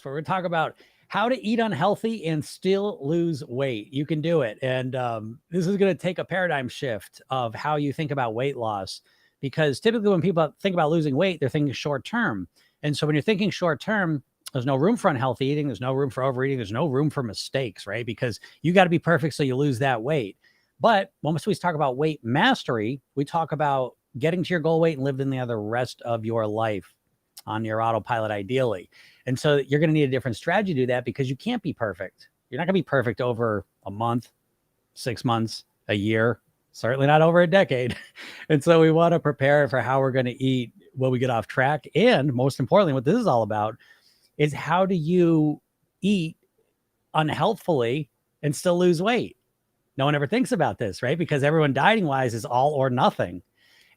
where we talk about how to eat unhealthy and still lose weight. You can do it. And this is going to take a paradigm shift of how you think about weight loss, because typically when people think about losing weight, they're thinking short term. And so when you're thinking short term, there's no room for unhealthy eating. There's no room for overeating. There's no room for mistakes, right? Because you got to be perfect so you lose that weight. But once we talk about weight mastery, we talk about getting to your goal weight and living the rest of your life on your autopilot, ideally. And so you're going to need a different strategy to do that, because you can't be perfect. You're not going to be perfect over a month, 6 months, a year, certainly not over a decade. And so we want to prepare for how we're going to eat when we get off track. And most importantly, what this is all about is how do you eat unhealthfully and still lose weight? No one ever thinks about this, right? Because everyone dieting wise is all or nothing.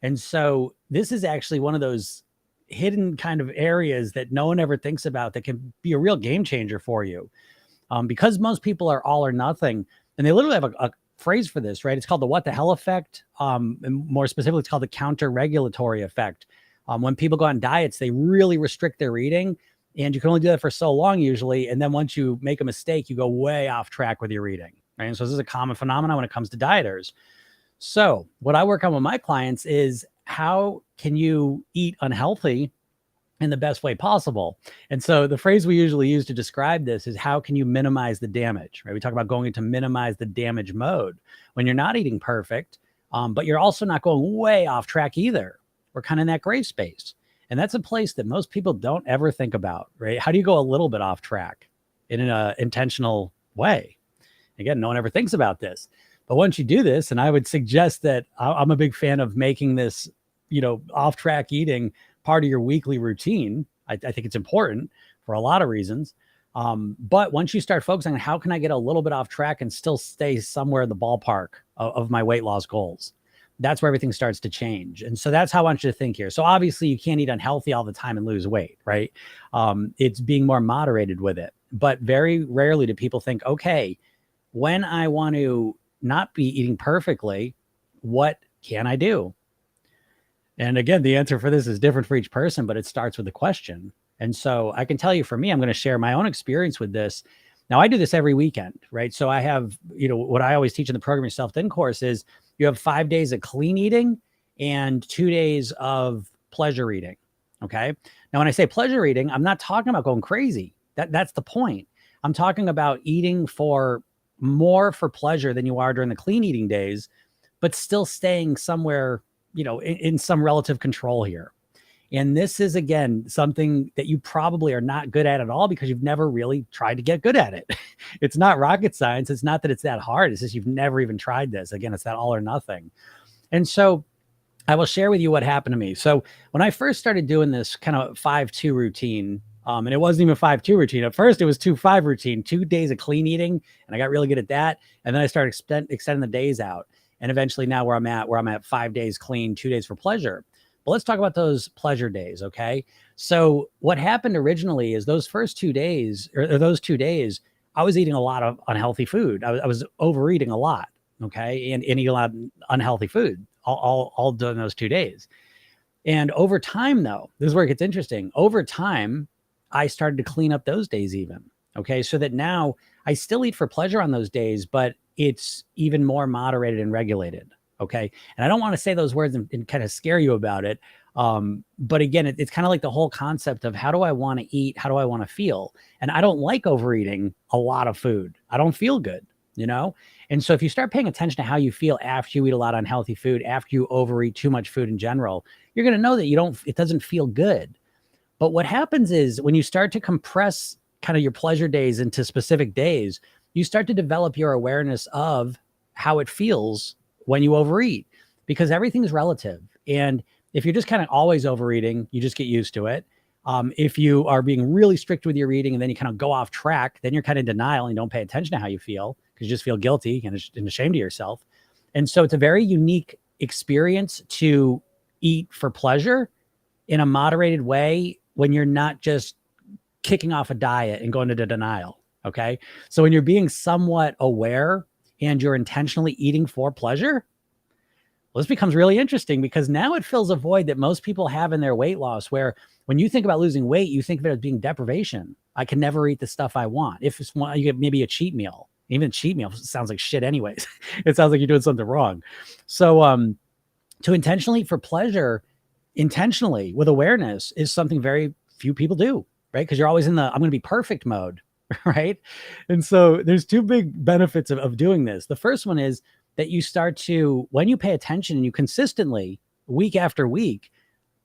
And so this is actually one of those hidden kind of areas that no one ever thinks about that can be a real game changer for you. Because most people are all or nothing, and they literally have a phrase for this, right? It's called the what the hell effect. And more specifically, it's called the counter regulatory effect. When people go on diets, they really restrict their eating, and you can only do that for so long usually. And then once you make a mistake, you go way off track with your eating, right? And so this is a common phenomenon when it comes to dieters. So what I work on with my clients is, how can you eat unhealthy in the best way possible? And so the phrase we usually use to describe this is, how can you minimize the damage, right? We talk about going into minimize the damage mode when you're not eating perfect, but you're also not going way off track either. We're kind of in that gray space. And that's a place that most people don't ever think about, right? How do you go a little bit off track in an intentional way? Again, no one ever thinks about this. But once you do this, and I would suggest that I'm a big fan of making this, off track eating part of your weekly routine. I think it's important for a lot of reasons. But once you start focusing on how can I get a little bit off track and still stay somewhere in the ballpark of my weight loss goals, that's where everything starts to change. And so that's how I want you to think here. So obviously you can't eat unhealthy all the time and lose weight, right? It's being more moderated with it. But very rarely do people think, okay, when I want to not be eating perfectly, what can I do? And again, the answer for this is different for each person, but it starts with the question. And so I can tell you, for me, I'm going to share my own experience with this. Now, I do this every weekend, right? So I have, what I always teach in the Program Yourself Thin course is, you have 5 days of clean eating and 2 days of pleasure eating. Okay. Now, when I say pleasure eating, I'm not talking about going crazy. That's the point. I'm talking about eating for more for pleasure than you are during the clean eating days, but still staying somewhere, in some relative control here. And this is, again, something that you probably are not good at all, because you've never really tried to get good at it. It's not rocket science. It's not that it's that hard. It's just you've never even tried this. Again, it's that all or nothing. And so I will share with you what happened to me. So when I first started doing this kind of 5-2 routine, and it wasn't even 5-2 routine. At first, it was 2-5 routine, 2 days of clean eating. And I got really good at that. And then I started extending the days out. And eventually now where I'm at 5 days clean, 2 days for pleasure. But let's talk about those pleasure days, okay? So what happened originally is those first 2 days, or those 2 days, I was eating a lot of unhealthy food. I was overeating a lot, okay? And eating a lot of unhealthy food all during those 2 days. And over time, though, this is where it gets interesting. Over time, I started to clean up those days even, okay? So that now I still eat for pleasure on those days, but it's even more moderated and regulated. Okay. And I don't want to say those words and kind of scare you about it. But again, it's kind of like the whole concept of, how do I want to eat? How do I want to feel? And I don't like overeating a lot of food. I don't feel good, And so if you start paying attention to how you feel after you eat a lot of unhealthy food, after you overeat too much food in general, you're going to know that it doesn't feel good. But what happens is, when you start to compress kind of your pleasure days into specific days, you start to develop your awareness of how it feels when you overeat, because everything's relative. And if you're just kind of always overeating, you just get used to it. If you are being really strict with your eating and then you kind of go off track, then you're kind of in denial and you don't pay attention to how you feel, because you just feel guilty and ashamed of yourself. And so it's a very unique experience to eat for pleasure in a moderated way when you're not just kicking off a diet and going into denial. Okay. So when you're being somewhat aware and you're intentionally eating for pleasure, Well, this becomes really interesting because now it fills a void that most people have in their weight loss, where when you think about losing weight, you think of it as being deprivation. I can never eat the stuff I want. If it's one, you get maybe a cheat meal. Even cheat meal sounds like shit anyways. It sounds like you're doing something wrong. So to intentionally eat for pleasure, intentionally with awareness, is something very few people do, right? Because you're always in the I'm going to be perfect mode, right? And so there's two big benefits of doing this. The first one is that you start to, when you pay attention and you consistently, week after week,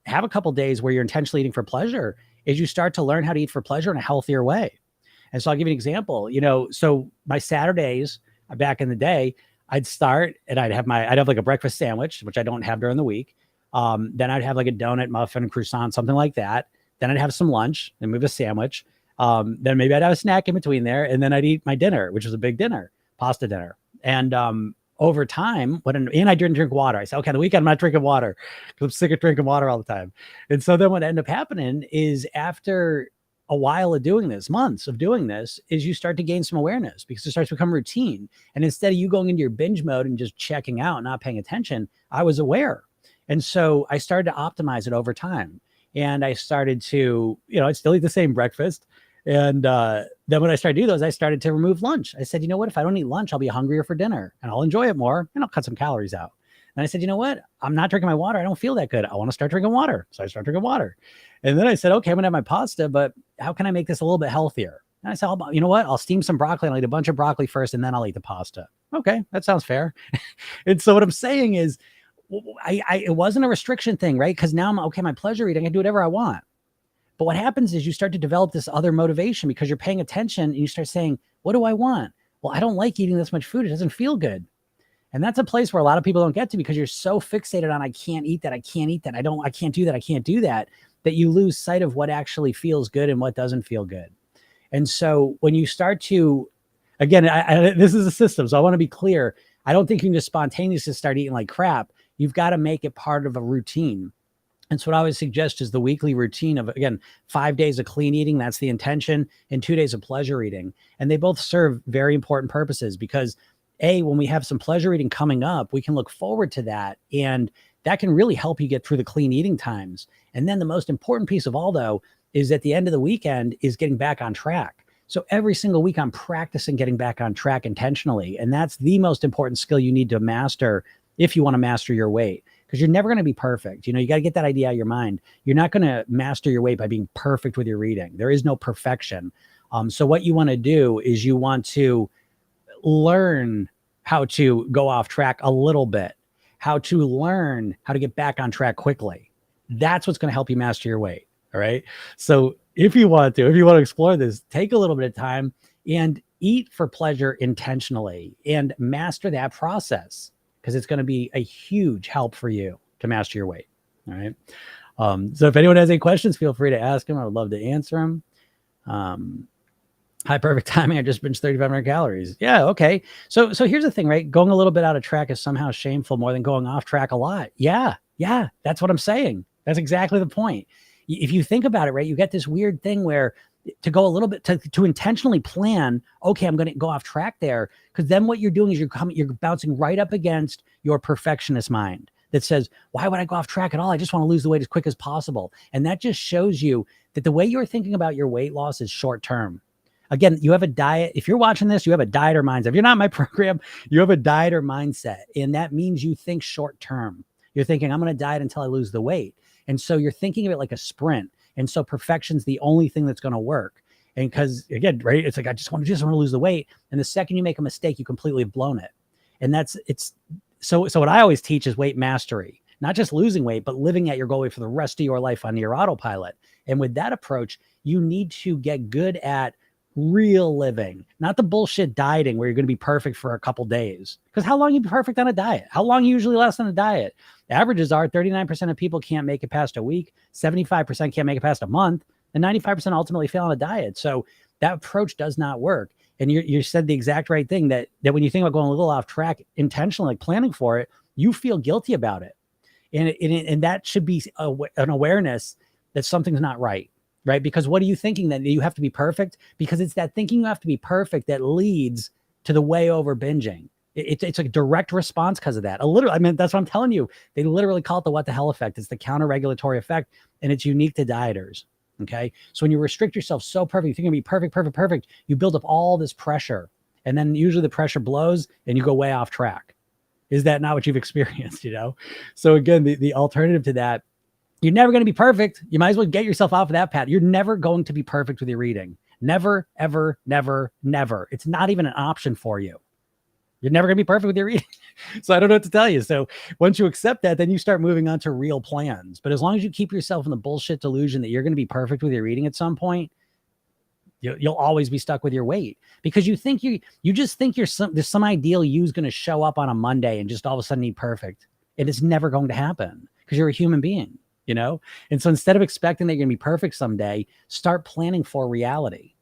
have a couple days where you're intentionally eating for pleasure, is you start to learn how to eat for pleasure in a healthier way. And so I'll give you an example. So my Saturdays back in the day, I'd start and I'd have like a breakfast sandwich, which I don't have during the week. Then I'd have like a donut, muffin, croissant, something like that. Then I'd have some lunch and move a sandwich. Then maybe I'd have a snack in between there. And then I'd eat my dinner, which was a big dinner, pasta dinner. And over time, and I didn't drink water. I said, okay, the weekend I'm not drinking water because I'm sick of drinking water all the time. And so then what ended up happening is, after a while of doing this, months of doing this, is you start to gain some awareness because it starts to become routine. And instead of you going into your binge mode and just checking out, not paying attention, I was aware. And so I started to optimize it over time. And I started to, I still eat the same breakfast. And then when I started to do those, I started to remove lunch. I said, you know what? If I don't eat lunch, I'll be hungrier for dinner and I'll enjoy it more and I'll cut some calories out. And I said, you know what? I'm not drinking my water. I don't feel that good. I want to start drinking water. So I started drinking water. And then I said, okay, I'm going to have my pasta, but how can I make this a little bit healthier? And I said, you know what? I'll steam some broccoli and I'll eat a bunch of broccoli first and then I'll eat the pasta. Okay, that sounds fair. And so what I'm saying is, it wasn't a restriction thing, right? Because now I'm okay, my pleasure eating, I can do whatever I want. But what happens is you start to develop this other motivation because you're paying attention and you start saying, what do I want? Well, I don't like eating this much food. It doesn't feel good. And that's a place where a lot of people don't get to because you're so fixated on, I can't eat that. I can't eat that. I can't do that. I can't do that, that you lose sight of what actually feels good and what doesn't feel good. And so when you start to, again, this is a system. So I want to be clear. I don't think you can just spontaneously start eating like crap. You've got to make it part of a routine. And so what I would suggest is the weekly routine of, again, 5 days of clean eating. That's the intention, and 2 days of pleasure eating. And they both serve very important purposes because when we have some pleasure eating coming up, we can look forward to that. And that can really help you get through the clean eating times. And then the most important piece of all, though, is at the end of the weekend is getting back on track. So every single week I'm practicing getting back on track intentionally. And that's the most important skill you need to master if you want to master your weight, because you're never going to be perfect. You got to get that idea out of your mind. You're not going to master your weight by being perfect with your eating. There is no perfection. So what you want to do is you want to learn how to go off track a little bit, how to learn how to get back on track quickly. That's what's going to help you master your weight. All right. So if you want to explore this, take a little bit of time and eat for pleasure intentionally and master that process, because it's going to be a huge help for you to master your weight. All right. So if anyone has any questions, feel free to ask them. I would love to answer them. Hi, perfect timing. I just binged 3,500 calories. Yeah. Okay. So here's the thing, right? Going a little bit out of track is somehow shameful more than going off track a lot. Yeah. That's what I'm saying. That's exactly the point. If you think about it, right, you get this weird thing where to go a little bit to intentionally plan, okay, I'm going to go off track there. Because then what you're doing is you're bouncing right up against your perfectionist mind that says, why would I go off track at all? I just want to lose the weight as quick as possible. And that just shows you that the way you're thinking about your weight loss is short term. Again, you have a diet. If you're watching this, you have a diet or mindset. If you're not in my program, you have a diet or mindset. And that means you think short term. You're thinking, I'm going to diet until I lose the weight. And so you're thinking of it like a sprint. And so perfection's the only thing that's going to work. And because, again, right, it's like, I just want to lose the weight. And the second you make a mistake, you completely have blown it. And so what I always teach is weight mastery, not just losing weight, but living at your goal weight for the rest of your life on your autopilot. And with that approach, you need to get good at real living, not the bullshit dieting where you're going to be perfect for a couple days. Because how long you be perfect on a diet? How long you usually last on a diet? Averages are 39% of people can't make it past a week, 75% can't make it past a month, and 95% ultimately fail on a diet. So that approach does not work. And you said the exact right thing, that when you think about going a little off track intentionally, like planning for it, you feel guilty about it. And that should be an awareness that something's not right. Right? Because what are you thinking, that you have to be perfect? Because it's that thinking you have to be perfect that leads to the way over binging. It's a direct response because of that. I mean, that's what I'm telling you. They literally call it the what the hell effect. It's the counter-regulatory effect, and it's unique to dieters. Okay. So when you restrict yourself so perfect, you think you're gonna be perfect, perfect, perfect, you build up all this pressure. And then usually the pressure blows and you go way off track. Is that not what you've experienced? So again, the alternative to that, you're never going to be perfect. You might as well get yourself off of that path. You're never going to be perfect with your eating. Never, ever, never, never. It's not even an option for you. You're never going to be perfect with your eating. So I don't know what to tell you. So once you accept that, then you start moving on to real plans. But as long as you keep yourself in the bullshit delusion that you're going to be perfect with your eating at some point, you'll always be stuck with your weight, because you think you just think there's some ideal you's going to show up on a Monday and just all of a sudden eat perfect. And it's never going to happen because you're a human being, And so instead of expecting that you're going to be perfect someday, start planning for reality.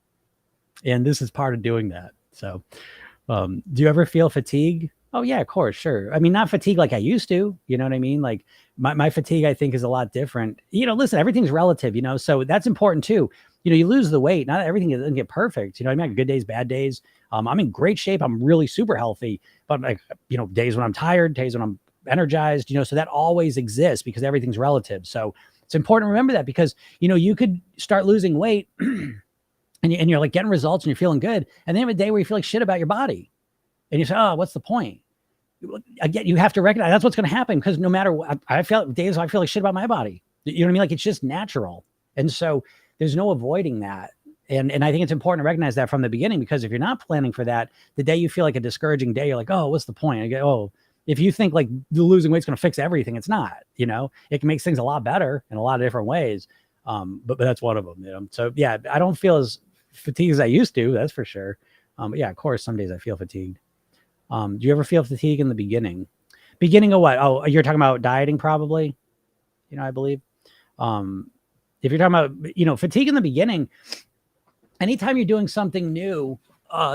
And this is part of doing that. So do you ever feel fatigue? Oh yeah, of course. Sure. I mean, not fatigue like I used to, you know what I mean? Like my fatigue, I think, is a lot different. Listen, everything's relative, so that's important too. You lose the weight. Not everything doesn't get perfect. I mean, good days, bad days. I'm in great shape. I'm really super healthy, but days when I'm tired, days when I'm energized, so that always exists because everything's relative. So it's important to remember that, because, you could start losing weight and you're like getting results and you're feeling good. And then you have a day where you feel like shit about your body and you say, oh, what's the point? Again, you have to recognize that's what's going to happen, because no matter what, I feel days I feel like shit about my body. You know what I mean? Like, it's just natural. And so there's no avoiding that. And I think it's important to recognize that from the beginning, because if you're not planning for that, the day you feel like a discouraging day, you're like, oh, what's the point? I go, oh, if you think like losing weight's going to fix everything, it's not. It can make things a lot better in a lot of different ways. But that's one of them. So yeah, I don't feel as fatigued as I used to. That's for sure. But yeah, of course, some days I feel fatigued. Do you ever feel fatigue in the beginning? Beginning of what? Oh, you're talking about dieting, probably. I believe. If you're talking about, fatigue in the beginning, anytime you're doing something new,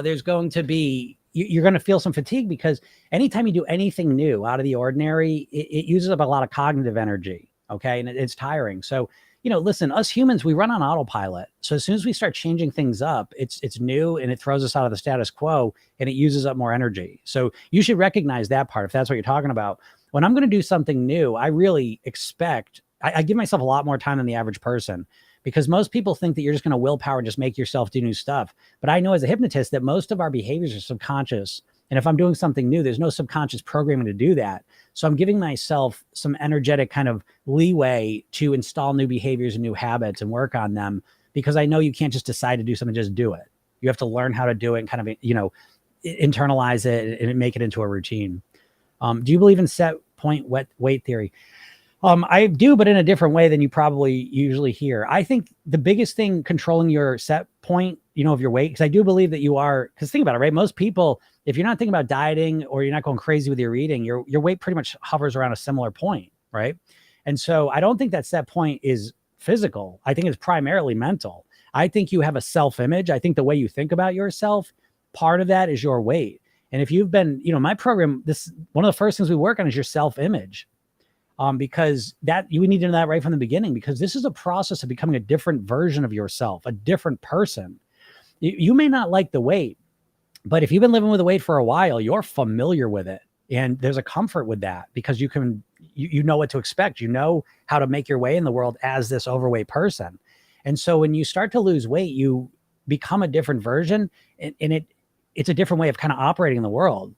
there's going to be, you're going to feel some fatigue, because anytime you do anything new out of the ordinary, it uses up a lot of cognitive energy. Okay. And it's tiring. So, listen, us humans, we run on autopilot. So as soon as we start changing things up, it's new and it throws us out of the status quo and it uses up more energy. So you should recognize that part, if that's what you're talking about. When I'm going to do something new, I really expect, I give myself a lot more time than the average person, because most people think that you're just going to willpower and just make yourself do new stuff. But I know as a hypnotist that most of our behaviors are subconscious. And if I'm doing something new, there's no subconscious programming to do that. So I'm giving myself some energetic kind of leeway to install new behaviors and new habits and work on them, because I know you can't just decide to do something, just do it. You have to learn how to do it and kind of, internalize it and make it into a routine. Do you believe in set point weight theory? I do, but in a different way than you probably usually hear. I think the biggest thing controlling your set point, of your weight, because I do believe that you are, because think about it, right? Most people, if you're not thinking about dieting or you're not going crazy with your eating, your weight pretty much hovers around a similar point, right? And so I don't think that set point is physical. I think it's primarily mental. I think you have a self-image. I think the way you think about yourself, part of that is your weight. And if you've been, my program, this one of the first things we work on is your self-image. Because that you need to know that right from the beginning, because this is a process of becoming a different version of yourself, a different person. You may not like the weight, but if you've been living with the weight for a while, you're familiar with it. And there's a comfort with that, because you know what to expect. You know how to make your way in the world as this overweight person. And so when you start to lose weight, you become a different version, and it's a different way of kind of operating in the world.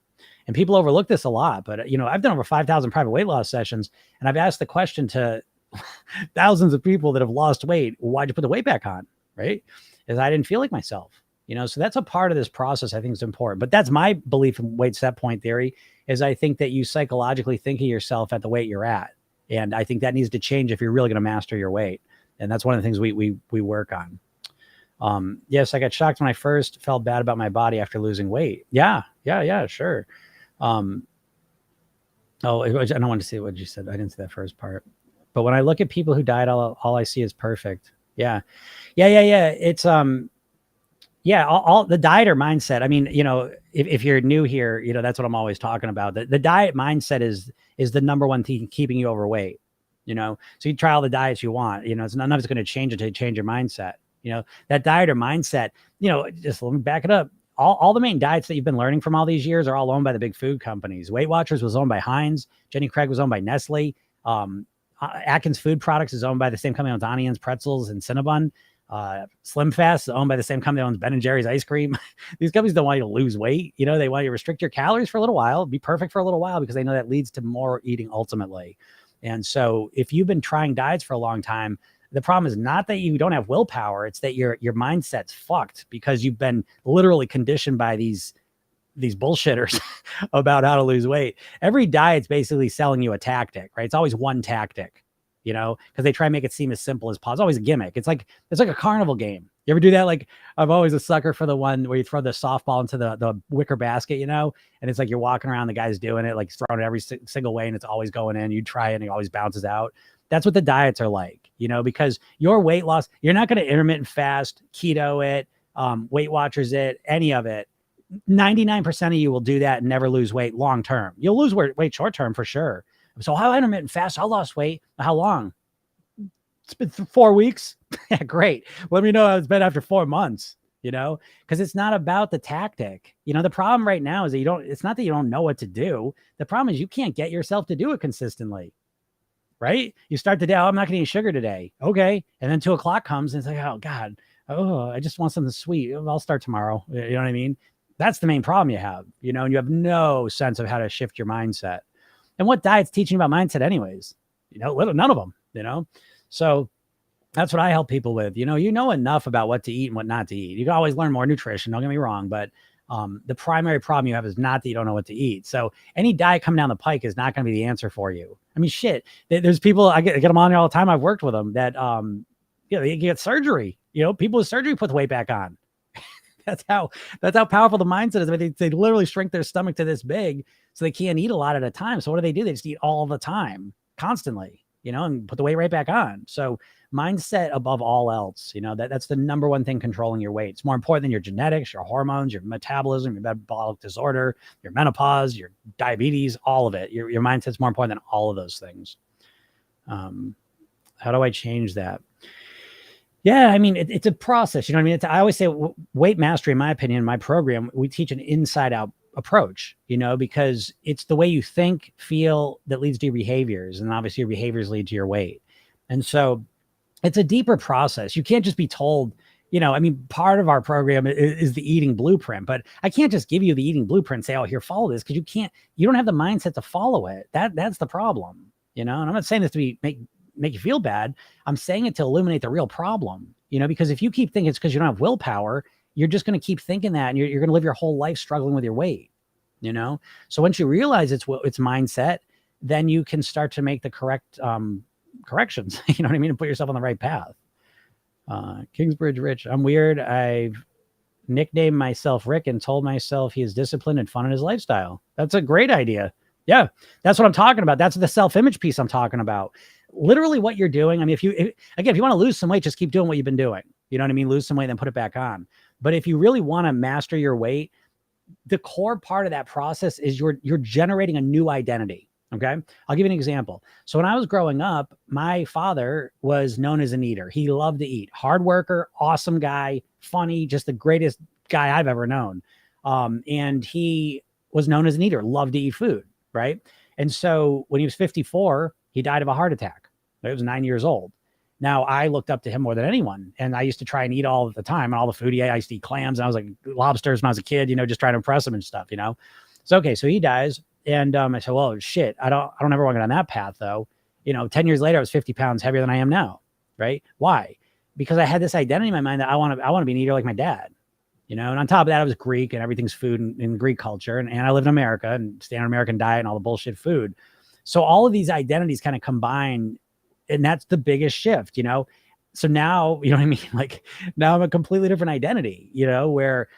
And people overlook this a lot, but I've done over 5,000 private weight loss sessions, and I've asked the question to thousands of people that have lost weight, why'd you put the weight back on? Right? Because I didn't feel like myself, so that's a part of this process I think is important. But that's my belief in weight set point theory, is I think that you psychologically think of yourself at the weight you're at. And I think that needs to change if you're really going to master your weight. And that's one of the things we work on. Yes, I got shocked when I first felt bad about my body after losing weight. Yeah, sure. I don't want to see what you said. I didn't see that first part. But when I look at people who died, all I see is perfect. Yeah. It's all the dieter mindset. I mean, if you're new here, that's what I'm always talking about. The diet mindset is the number one thing keeping you overweight. So you try all the diets you want. It's none of it's going to change until you change your mindset. That dieter mindset. Just let me back it up. all the main diets that you've been learning from all these years are all owned by the big food companies. Weight Watchers was owned by Heinz. Jenny Craig was owned by Nestle. Atkins Food Products is owned by the same company that owns Onions, Pretzels, and Cinnabon. Slim Fast is owned by the same company that owns Ben and Jerry's ice cream. These companies don't want you to lose weight. You know, they want you to restrict your calories for a little while, be perfect for a little while, because they know that leads to more eating ultimately. And so if you've been trying diets for a long time, the problem is not that you don't have willpower. It's that your mindset's fucked because you've been literally conditioned by these bullshitters about how to lose weight. Every diet's basically selling you a tactic, right? It's always one tactic, you know, because they try and make it seem as simple as possible. It's always a gimmick. It's like a carnival game. You ever do that? Like, I'm always a sucker for the one where you throw the softball into the wicker basket, you know, and it's like you're walking around, the guy's doing it, like he's throwing it every single way and it's always going in. You try it and it always bounces out. That's what the diets are like, you know, because your weight loss, you're not going to intermittent fast, keto it, Weight Watchers it, any of it. 99% of you will do that and never lose weight long term. You'll lose weight short term for sure. So how intermittent fast? I lost weight. How long? It's been 4 weeks. Yeah, great. Let me know how it's been after 4 months, you know, because it's not about the tactic. You know, the problem right now is that it's not that you don't know what to do. The problem is you can't get yourself to do it consistently. Right? You start the day, I'm not going to eat sugar today. Okay. And then 2 o'clock comes and it's like, oh God, I just want something sweet. I'll start tomorrow. You know what I mean? That's the main problem you have, you know, and you have no sense of how to shift your mindset. And what diet's teaching about mindset anyways? You know, none of them, you know? So that's what I help people with. You know enough about what to eat and what not to eat. You can always learn more nutrition. Don't get me wrong, but the primary problem you have is not that you don't know what to eat. So any diet coming down the pike is not going to be the answer for you. I mean, shit, there's people, I get them on here all the time. I've worked with them that, they get surgery, you know, people with surgery put the weight back on. That's how powerful the mindset is. I mean, they literally shrink their stomach to this big so they can't eat a lot at a time. So what do? They just eat all the time, constantly, you know, and put the weight right back on. So mindset above all else, you know, that's the number one thing controlling your weight. It's more important than your genetics, your hormones, your metabolism, your metabolic disorder, your menopause, your diabetes, all of it. Your mindset's more important than all of those things. How do I change that? Yeah, I mean, it's a process. You know what I mean? I always say weight mastery, in my opinion, in my program, we teach an inside out approach, you know, because it's the way you think, feel that leads to your behaviors. And obviously your behaviors lead to your weight. And so it's a deeper process. You can't just be told, you know, I mean, part of our program is the eating blueprint, but I can't just give you the eating blueprint and say, oh, here, follow this. Cause you don't have the mindset to follow it. That's the problem, you know? And I'm not saying this to make you feel bad. I'm saying it to illuminate the real problem, you know, because if you keep thinking it's because you don't have willpower, you're just going to keep thinking that and you're going to live your whole life struggling with your weight, you know? So once you realize it's mindset, then you can start to make the correct corrections, you know what I mean? And put yourself on the right path. Kingsbridge Rich, I'm weird. I've nicknamed myself Rick and told myself he is disciplined and fun in his lifestyle. That's a great idea. Yeah, that's what I'm talking about. That's the self-image piece I'm talking about. Literally what you're doing. I mean, if you want to lose some weight, just keep doing what you've been doing. You know what I mean? Lose some weight, then put it back on. But if you really want to master your weight, the core part of that process is you're generating a new identity. Okay. I'll give you an example. So when I was growing up, my father was known as an eater. He loved to eat. Hard worker, awesome guy, funny, just the greatest guy I've ever known. And he was known as an eater, loved to eat food. Right. And so when he was 54, he died of a heart attack. He was 9 years old. Now I looked up to him more than anyone. And I used to try and eat all the time and all the food he ate. I used to eat clams and I was like lobsters when I was a kid, you know, just trying to impress him and stuff, you know? So, okay. So he dies. And I said, well, shit, I don't ever want to get on that path though. You know, 10 years later, I was 50 pounds heavier than I am now. Right. Why? Because I had this identity in my mind that I want to be an eater like my dad, you know? And on top of that, I was Greek and everything's food in Greek culture. And I lived in America and standard American diet and all the bullshit food. So all of these identities kind of combine, and that's the biggest shift, you know? So now, you know what I mean? Like now I'm a completely different identity, you know, where,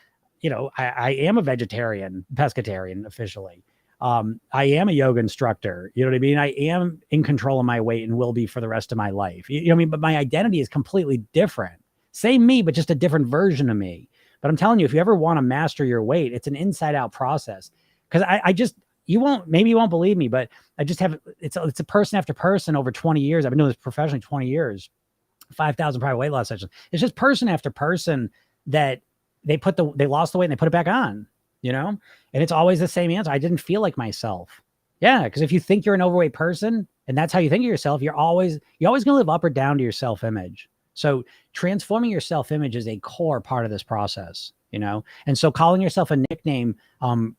you know, I am a vegetarian, pescatarian officially. I am a yoga instructor, you know what I mean? I am in control of my weight and will be for the rest of my life. You know what I mean? But my identity is completely different. Same me, but just a different version of me. But I'm telling you, if you ever want to master your weight, it's an inside out process. Cause maybe you won't believe me, but I just have, it's a person after person over 20 years. I've been doing this professionally 20 years, 5,000 private weight loss sessions. It's just person after person that they lost the weight and they put it back on, and it's always the same answer. I didn't feel like myself. Yeah. Cause if you think you're an overweight person and that's how you think of yourself, you're always going to live up or down to your self-image. So transforming your self-image is a core part of this process, And so calling yourself a nickname,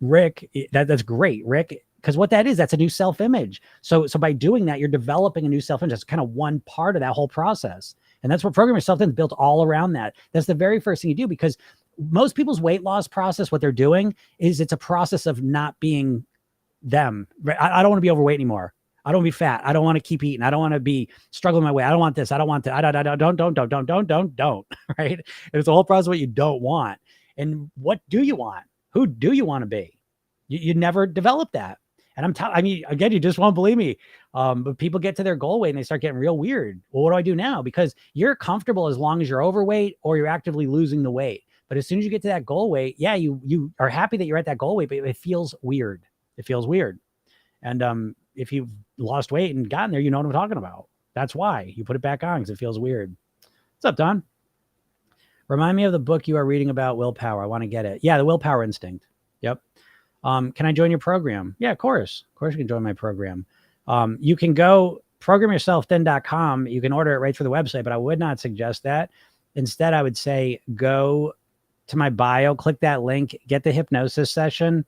Rick, that's great, Rick, because what that is, that's a new self-image. So by doing that, you're developing a new self-image. That's kind of one part of that whole process. And that's what Program Yourself Thin is built all around that. That's the very first thing you do, because most people's weight loss process, what they're doing is it's a process of not being them. I don't want to be overweight anymore. I don't want to be fat. I don't want to keep eating. I don't want to be struggling my way. I don't want this. I don't want that. Don't. Right. And it's a whole process of what you don't want. And what do you want? Who do you want to be? You never develop that. And again, you just won't believe me. But people get to their goal weight and they start getting real weird. Well, what do I do now? Because you're comfortable as long as you're overweight or you're actively losing the weight. But as soon as you get to that goal weight, yeah, you are happy that you're at that goal weight, but it feels weird. It feels weird. And if you've lost weight and gotten there, you know what I'm talking about. That's why you put it back on, because it feels weird. What's up, Don? Remind me of the book you are reading about willpower. I want to get it. Yeah, The Willpower Instinct. Yep. Can I join your program? Yeah, of course. Of course you can join my program. You can go programyourselfthin.com. You can order it right through the website, but I would not suggest that. Instead, I would say go to my bio, click that link, get the hypnosis session.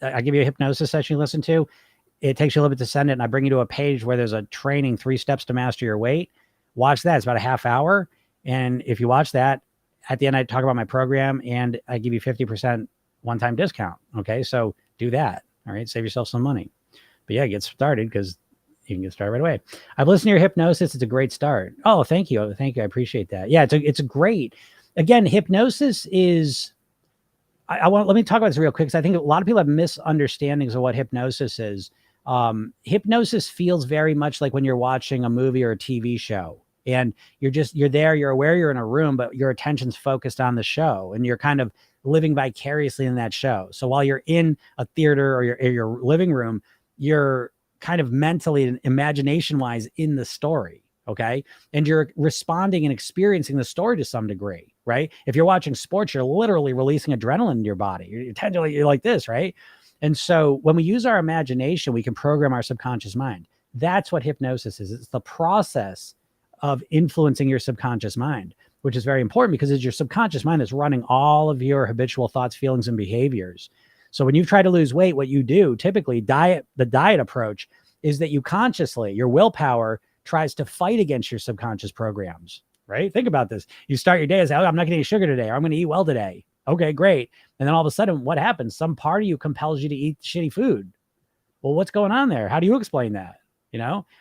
I give you a hypnosis session you listen to. It takes you a little bit to send it, and I bring you to a page where there's a training, 3 steps to master your weight. Watch that. It's about a half hour. And if you watch that, at the end, I talk about my program, and I give you 50% one-time discount. Okay, so do that. All right, save yourself some money. But yeah, get started, because you can get started right away. I've listened to your hypnosis. It's a great start. Oh, thank you. Thank you. I appreciate that. Yeah, it's a great. Again, hypnosis is. Let me talk about this real quick, because I think a lot of people have misunderstandings of what hypnosis is. Hypnosis feels very much like when you're watching a movie or a TV show, and you're there, you're aware you're in a room, but your attention's focused on the show, and you're kind of living vicariously in that show. So while you're in a theater or your living room, you're kind of mentally and imagination wise in the story. Okay. And you're responding and experiencing the story to some degree, right? If you're watching sports, you're literally releasing adrenaline in your body. You're like this, right? And so when we use our imagination, we can program our subconscious mind. That's what hypnosis is. It's the process of influencing your subconscious mind, which is very important, because it's your subconscious mind that's running all of your habitual thoughts, feelings, and behaviors. So when you try to lose weight, what you do typically, the diet approach, is that you consciously, your willpower tries to fight against your subconscious programs, right? Think about this. You start your day as, oh, I'm not going to eat sugar today, or I'm going to eat well today. Okay, great. And then all of a sudden, what happens? Some part of you compels you to eat shitty food. Well, what's going on there? How do you explain that?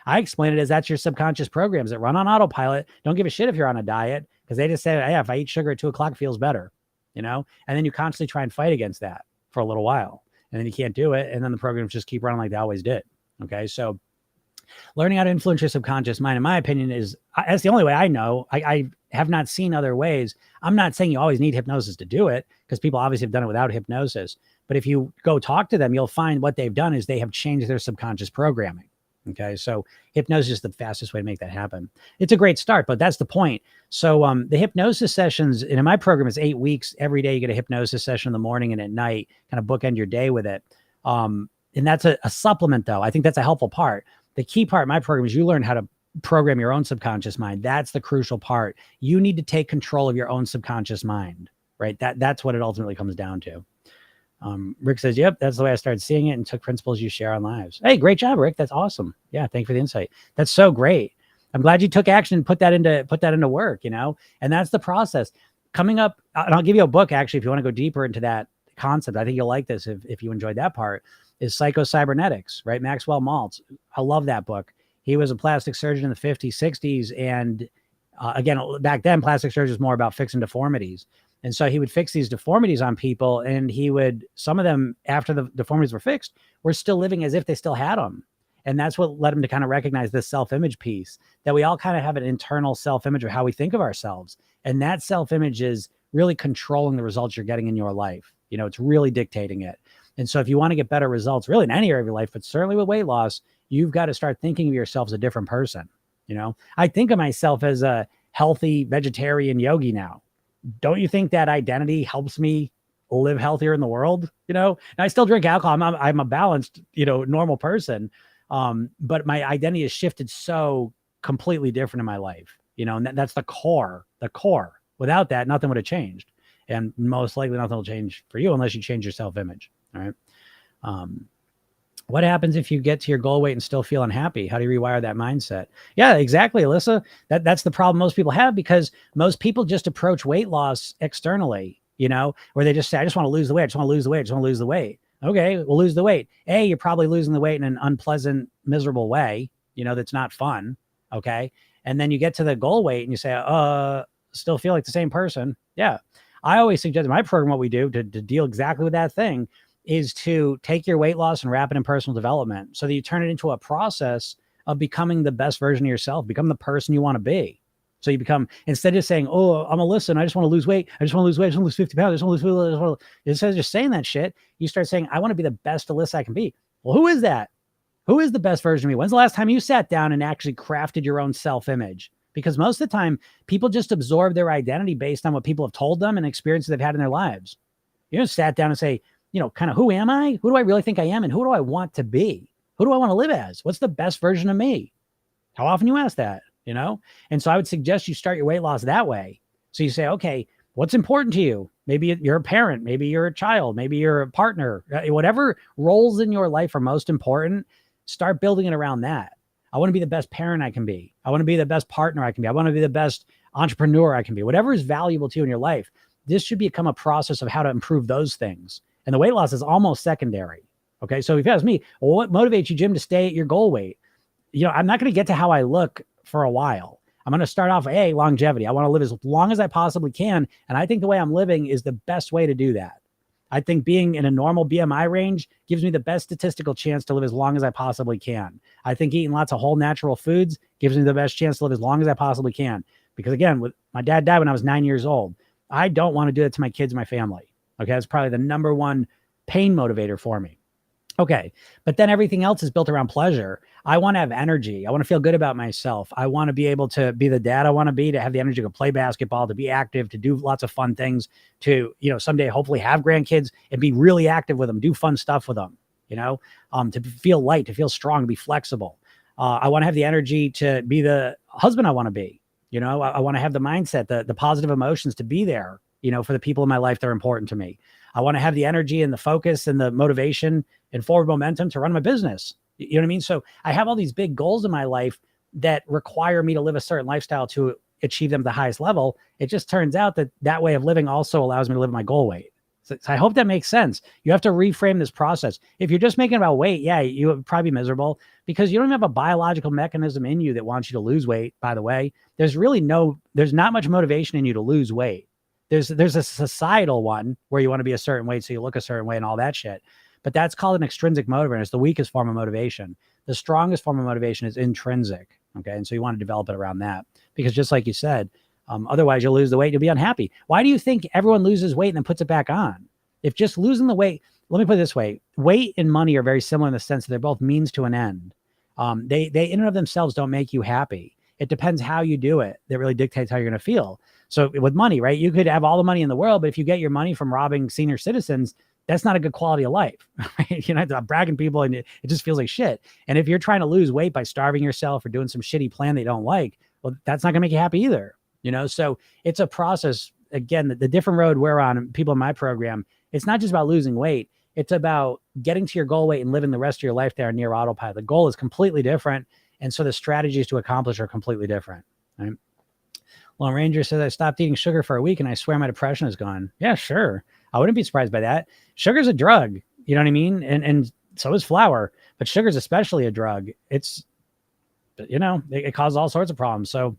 I explain it as that's your subconscious programs that run on autopilot. Don't give a shit if you're on a diet, because they just say, hey, if I eat sugar at 2:00, it feels better, and then you constantly try and fight against that for a little while, and then you can't do it. And then the programs just keep running like they always did. Okay. So learning how to influence your subconscious mind, in my opinion, that's the only way I know. I have not seen other ways. I'm not saying you always need hypnosis to do it, because people obviously have done it without hypnosis. But if you go talk to them, you'll find what they've done is they have changed their subconscious programming. Okay. So hypnosis is the fastest way to make that happen. It's a great start, but that's the point. So the hypnosis sessions, and in my program, is 8 weeks. Every day you get a hypnosis session in the morning and at night, kind of bookend your day with it. And that's a supplement, though. I think that's a helpful part. The key part of my program is you learn how to program your own subconscious mind. That's the crucial part. You need to take control of your own subconscious mind, right? That's what it ultimately comes down to. Rick says, yep, that's the way I started seeing it, and took principles you share on lives. Hey, great job, Rick. That's awesome. Yeah. Thank you for the insight. That's so great. I'm glad you took action and put that into work, and that's the process coming up. And I'll give you a book, actually, if you want to go deeper into that concept. I think you'll like this if you enjoyed that part, is Psycho-Cybernetics, right? Maxwell Maltz. I love that book. He was a plastic surgeon in the 50s, 60s. And again, back then, plastic surgery was more about fixing deformities. And so he would fix these deformities on people, and some of them, after the deformities were fixed, were still living as if they still had them. And that's what led him to kind of recognize this self-image piece, that we all kind of have an internal self-image of how we think of ourselves. And that self-image is really controlling the results you're getting in your life. It's really dictating it. And so if you want to get better results, really in any area of your life, but certainly with weight loss, you've got to start thinking of yourself as a different person. I think of myself as a healthy vegetarian yogi now. don't you think that identity helps me live healthier in the world? And I still drink alcohol. I'm a balanced, normal person. But my identity has shifted so completely different in my life, and that's the core. Without that, nothing would have changed. And most likely nothing will change for you unless you change your self-image. All right. What happens if you get to your goal weight and still feel unhappy? How do you rewire that mindset? Yeah, exactly, Alyssa. That's the problem most people have, because most people just approach weight loss externally, where they just say, I just want to lose the weight. I just want to lose the weight. I just want to lose the weight. Okay, we'll lose the weight. You're probably losing the weight in an unpleasant, miserable way, that's not fun. Okay. And then you get to the goal weight and you say, still feel like the same person. Yeah. I always suggest in my program, what we do to deal exactly with that thing is to take your weight loss and wrap it in personal development so that you turn it into a process of becoming the best version of yourself, become the person you want to be. So you become, instead of saying, oh, I'm Alyssa and I just want to lose weight. I just want to lose weight. I just want to lose 50 pounds. I just want to lose weight. Instead of just saying that shit, you start saying, I want to be the best Alyssa I can be. Well, who is that? Who is the best version of me? When's the last time you sat down and actually crafted your own self-image? Because most of the time, people just absorb their identity based on what people have told them and experiences they've had in their lives. You just sat down and say, kind of, who am I? Who do I really think I am? And who do I want to be? Who do I want to live as? What's the best version of me? How often you ask that, And so I would suggest you start your weight loss that way. So you say, okay, what's important to you? Maybe you're a parent, maybe you're a child, maybe you're a partner, whatever roles in your life are most important, start building it around that. I want to be the best parent I can be. I want to be the best partner I can be. I want to be the best entrepreneur I can be. Whatever is valuable to you in your life, this should become a process of how to improve those things. And the weight loss is almost secondary. Okay. So if you ask me, well, what motivates you, Jim, to stay at your goal weight? I'm not going to get to how I look for a while. I'm going to start off, longevity. I want to live as long as I possibly can. And I think the way I'm living is the best way to do that. I think being in a normal BMI range gives me the best statistical chance to live as long as I possibly can. I think eating lots of whole natural foods gives me the best chance to live as long as I possibly can. Because again, my dad died when I was 9 years old. I don't want to do it to my kids and my family. Okay, that's probably the number one pain motivator for me. Okay, but then everything else is built around pleasure. I want to have energy. I want to feel good about myself. I want to be able to be the dad I want to be, to have the energy to play basketball, to be active, to do lots of fun things, to, someday hopefully have grandkids and be really active with them, do fun stuff with them, to feel light, to feel strong, to be flexible. I want to have the energy to be the husband I want to be. I want to have the mindset, the positive emotions to be there, for the people in my life that are important to me. I want to have the energy and the focus and the motivation and forward momentum to run my business. You know what I mean? So I have all these big goals in my life that require me to live a certain lifestyle to achieve them at the highest level. It just turns out that way of living also allows me to live my goal weight. So I hope that makes sense. You have to reframe this process. If you're just making it about weight, you would probably be miserable because you don't have a biological mechanism in you that wants you to lose weight. By the way, there's not much motivation in you to lose weight. There's a societal one where you want to be a certain weight, so you look a certain way and all that shit. But that's called an extrinsic motivator. And it's the weakest form of motivation. The strongest form of motivation is intrinsic. Okay. And so you want to develop it around that because just like you said, otherwise you'll lose the weight. You'll be unhappy. Why do you think everyone loses weight and then puts it back on? If just losing the weight, let me put it this way. Weight and money are very similar in the sense that they're both means to an end. They in and of themselves don't make you happy. It depends how you do it. That really dictates how you're going to feel. So with money, right? You could have all the money in the world, but if you get your money from robbing senior citizens, that's not a good quality of life, right? You're not bragging people and it just feels like shit. And if you're trying to lose weight by starving yourself or doing some shitty plan they don't like, well, that's not gonna make you happy either, So it's a process. Again, the different road we're on, people in my program, it's not just about losing weight. It's about getting to your goal weight and living the rest of your life there near autopilot. The goal is completely different. And so the strategies to accomplish are completely different, right? Lone Ranger says, I stopped eating sugar for a week and I swear my depression is gone. Yeah, sure. I wouldn't be surprised by that. Sugar's a drug. You know what I mean? And so is flour, but sugar's especially a drug. It's, it causes all sorts of problems. So,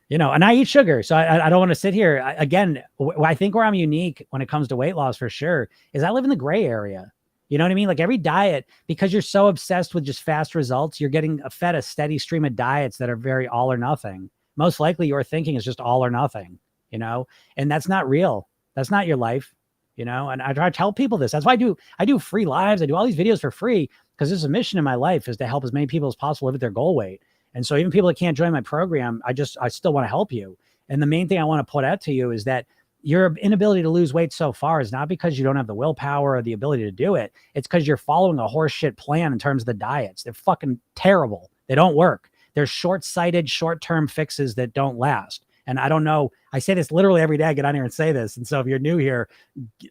and I eat sugar. So I don't want to sit here. I think where I'm unique when it comes to weight loss for sure is I live in the gray area. You know what I mean? Like every diet, because you're so obsessed with just fast results, you're getting fed a steady stream of diets that are very all or nothing. Most likely your thinking is just all or nothing, and that's not real. That's not your life, and I try to tell people this. That's why I do free lives. I do all these videos for free because there's a mission in my life is to help as many people as possible live at their goal weight. And so even people that can't join my program, I still want to help you. And the main thing I want to put out to you is that your inability to lose weight so far is not because you don't have the willpower or the ability to do it. It's because you're following a horseshit plan in terms of the diets. They're fucking terrible. They don't work. They're short-sighted, short-term fixes that don't last. And I don't know. I say this literally every day. I get on here and say this. And so if you're new here,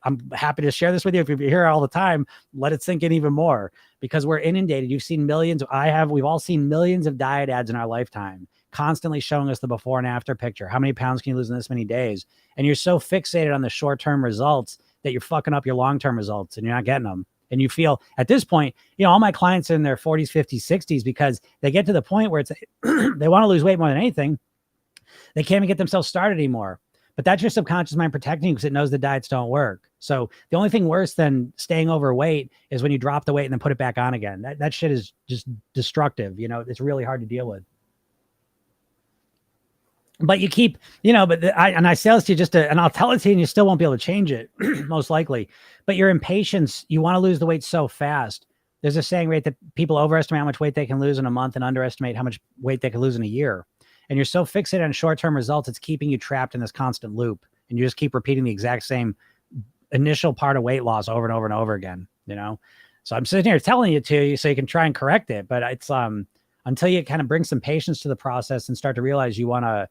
I'm happy to share this with you. If you're here all the time, let it sink in even more, because we're inundated. You've seen millions. We've all seen millions of diet ads in our lifetime, constantly showing us the before and after picture. How many pounds can you lose in this many days? And you're so fixated on the short-term results that you're fucking up your long-term results and you're not getting them. And you feel at this point, all my clients are in their 40s, 50s, 60s, because they get to the point where it's they want to lose weight more than anything. They can't even get themselves started anymore. But that's your subconscious mind protecting you because it knows the diets don't work. So the only thing worse than staying overweight is when you drop the weight and then put it back on again. That shit is just destructive. It's really hard to deal with. But you keep, I say this to you and I'll tell it to you and you still won't be able to change it, most likely. But your impatience, you want to lose the weight so fast. There's a saying, right, that people overestimate how much weight they can lose in a month and underestimate how much weight they can lose in a year. And you're so fixated on short-term results, it's keeping you trapped in this constant loop. And you just keep repeating the exact same initial part of weight loss over and over and over again, So I'm sitting here telling you to you so you can try and correct it. But it's until you kind of bring some patience to the process and start to realize you want to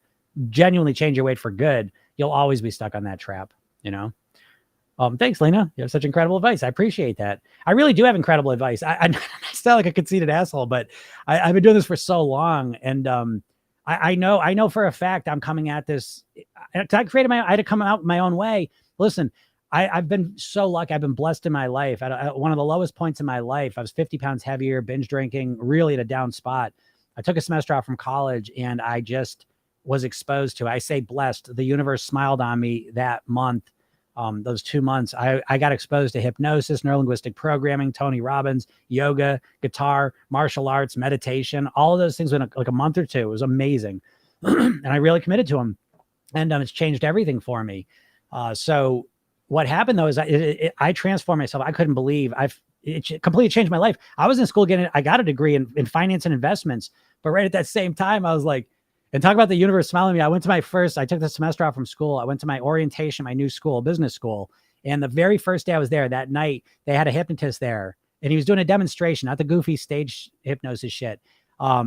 genuinely change your weight for good, you'll always be stuck on that trap, Thanks, Lena. You have such incredible advice. I appreciate that. I really do have incredible advice. I sound like a conceited asshole, but I've been doing this for so long. And I know for a fact I'm coming at this. I had to come out my own way. Listen, I've been so lucky. I've been blessed in my life. At one of the lowest points in my life, I was 50 pounds heavier, binge drinking, really at a down spot. I took a semester off from college and I just was exposed to, I say blessed, the universe smiled on me that month. Those 2 months, I got exposed to hypnosis, neurolinguistic programming, Tony Robbins, yoga, guitar, martial arts, meditation, all of those things in like a month or two. It was amazing. And I really committed to them. And it's changed everything for me. So what happened though is I transformed myself. I couldn't believe it completely changed my life. I was in school I got a degree in finance and investments, but right at that same time, I was like, and talk about the universe smiling at me. I took the semester off from school. I went to my orientation, my new school, business school. And the very first day I was there, that night, they had a hypnotist there and he was doing a demonstration, not the goofy stage hypnosis shit, a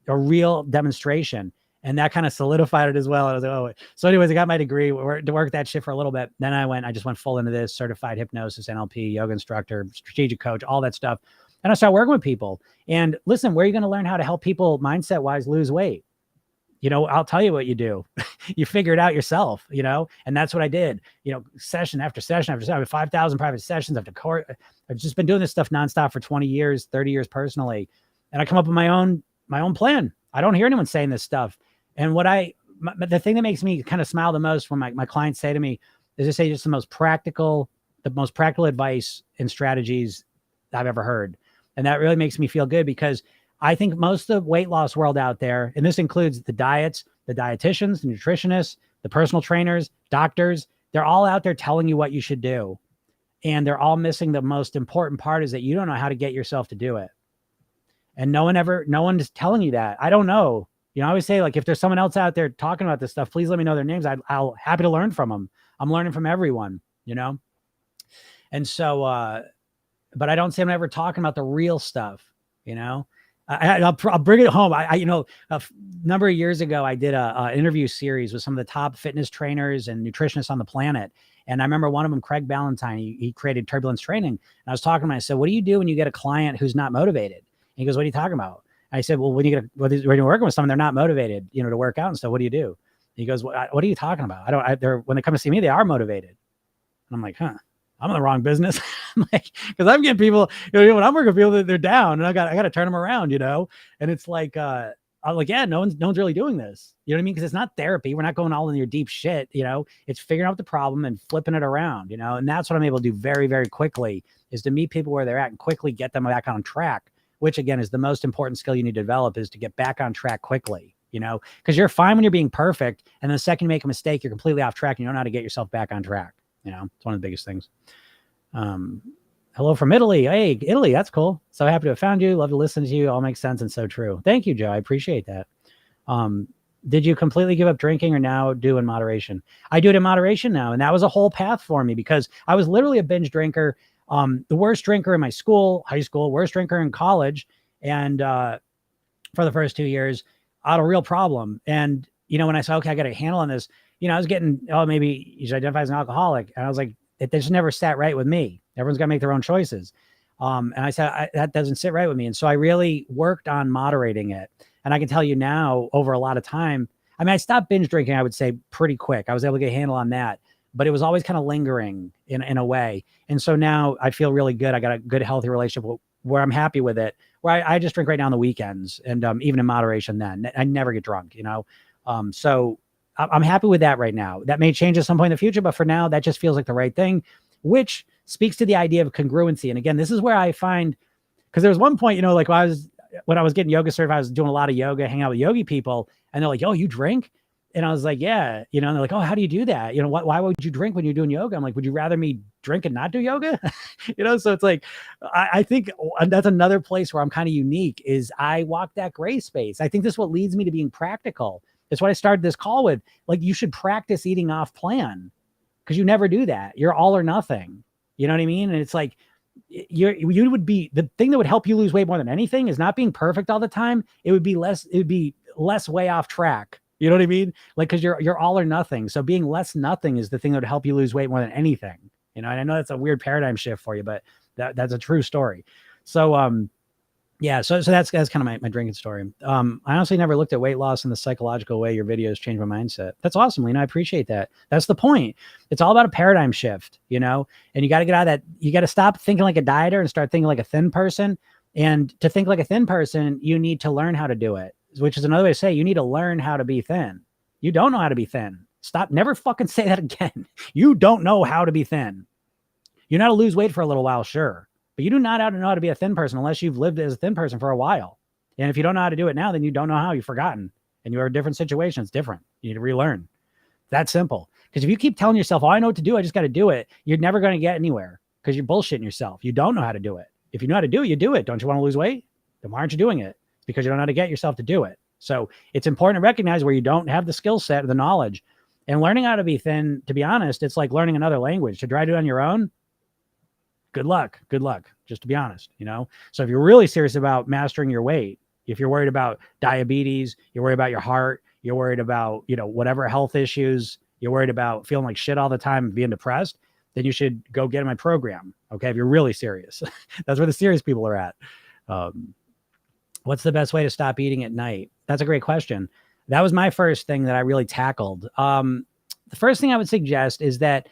real demonstration. And that kind of solidified it as well. I was like, oh, so anyways, I got my degree to work that shit for a little bit. Then I just went full into this, certified hypnosis, NLP, yoga instructor, strategic coach, all that stuff. And I started working with people. And listen, where are you going to learn how to help people mindset wise lose weight? I'll tell you what you do. You figure it out yourself, and that's what I did, session after session after session, 5,000 private sessions after court. I've just been doing this stuff nonstop for 20 years, 30 years personally. And I come up with my own plan. I don't hear anyone saying this stuff. And the thing that makes me kind of smile the most when my clients say to me is they say just the most practical advice and strategies I've ever heard. And that really makes me feel good because I think most of the weight loss world out there, and this includes the diets, the dietitians, the nutritionists, the personal trainers, doctors, they're all out there telling you what you should do. And they're all missing the most important part is that you don't know how to get yourself to do it. And no one is telling you that. I don't know. I always say, like, if there's someone else out there talking about this stuff, please let me know their names. I'll happy to learn from them. I'm learning from everyone, And so, but I don't see them ever talking about the real stuff, I'll bring it home. A number of years ago, I did a interview series with some of the top fitness trainers and nutritionists on the planet. And I remember one of them, Craig Ballantyne, he created Turbulence Training. And I was talking to him, I said, what do you do when you get a client who's not motivated? And he goes, what are you talking about? And I said, well, when you're working with someone, they're not motivated, to work out and stuff. What do you do? And he goes, what are you talking about? When they come to see me, they are motivated. And I'm like, huh. I'm in the wrong business. Because I'm getting people, when I'm working with people, they're down, and I got to turn them around, And it's like, I'm like, yeah, no one's really doing this. You know what I mean? Because it's not therapy. We're not going all in your deep shit. It's figuring out the problem and flipping it around. And that's what I'm able to do very, very quickly, is to meet people where they're at and quickly get them back on track. Which again is the most important skill you need to develop, is to get back on track quickly. Because you're fine when you're being perfect, and then the second you make a mistake, you're completely off track and you don't know how to get yourself back on track. It's one of the biggest things. Hello from Italy. Hey, Italy, that's cool. So happy to have found you. Love to listen to you. All makes sense and so true. Thank you, Joe. I appreciate that. Did you completely give up drinking or now do in moderation? I do it in moderation now. And that was a whole path for me because I was literally a binge drinker, the worst drinker in my school, high school, worst drinker in college. And for the first 2 years, I had a real problem. And, when I said, okay, I got a handle on this, I was getting, oh, maybe you should identify as an alcoholic. And I was like, it just never sat right with me. Everyone's got to make their own choices. And I said, that doesn't sit right with me. And so I really worked on moderating it. And I can tell you now, over a lot of time, I mean, I stopped binge drinking, I would say, pretty quick. I was able to get a handle on that, but it was always kind of lingering in a way. And so now I feel really good. I got a good, healthy relationship where I'm happy with it, where I just drink right now on the weekends and even in moderation then. I never get drunk, So I'm happy with that right now. That may change at some point in the future, but for now, that just feels like the right thing, which speaks to the idea of congruency. And again, this is where I find, because there was one point, like when I was getting yoga certified, I was doing a lot of yoga, hanging out with yogi people, and they're like, "Oh, you drink?" And I was like, "Yeah," and they're like, "Oh, how do you do that? Why would you drink when you're doing yoga?" I'm like, "Would you rather me drink and not do yoga?" So it's like, I think that's another place where I'm kind of unique is I walk that gray space. I think this is what leads me to being practical. That's what I started this call with. Like, you should practice eating off plan because you never do that. You're all or nothing. You know what I mean? And it's like, you would be, the thing that would help you lose weight more than anything is not being perfect all the time. It would be less way off track. You know what I mean? Like, cause you're all or nothing. So being less nothing is the thing that would help you lose weight more than anything. And I know that's a weird paradigm shift for you, but that's a true story. So, yeah, so that's kind of my drinking story. I honestly never looked at weight loss in the psychological way. Your videos changed my mindset. That's awesome, Lena. I appreciate that. That's the point. It's all about a paradigm shift, and you got to get out of that. You got to stop thinking like a dieter and start thinking like a thin person. And to think like a thin person, you need to learn how to do it, which is another way to say you need to learn how to be thin. You don't know how to be thin. Stop. Never fucking say that again. You don't know how to be thin. You know how to lose weight for a little while, sure. But you do not know how to be a thin person unless you've lived as a thin person for a while. And if you don't know how to do it now, then you don't know how. You've forgotten. And you're in different situations, different. You need to relearn. That simple. Because if you keep telling yourself, oh, I know what to do, I just got to do it, you're never going to get anywhere because you're bullshitting yourself. You don't know how to do it. If you know how to do it, you do it. Don't you want to lose weight? Then why aren't you doing it? It's because you don't know how to get yourself to do it. So it's important to recognize where you don't have the skill set or the knowledge. And learning how to be thin, to be honest, it's like learning another language. To try to do it on your own, good luck, just to be honest, So if you're really serious about mastering your weight, if you're worried about diabetes, you're worried about your heart, you're worried about, whatever health issues, you're worried about feeling like shit all the time and being depressed, then you should go get in my program. Okay. If you're really serious, that's where the serious people are at. What's the best way to stop eating at night? That's a great question. That was my first thing that I really tackled. The first thing I would suggest is that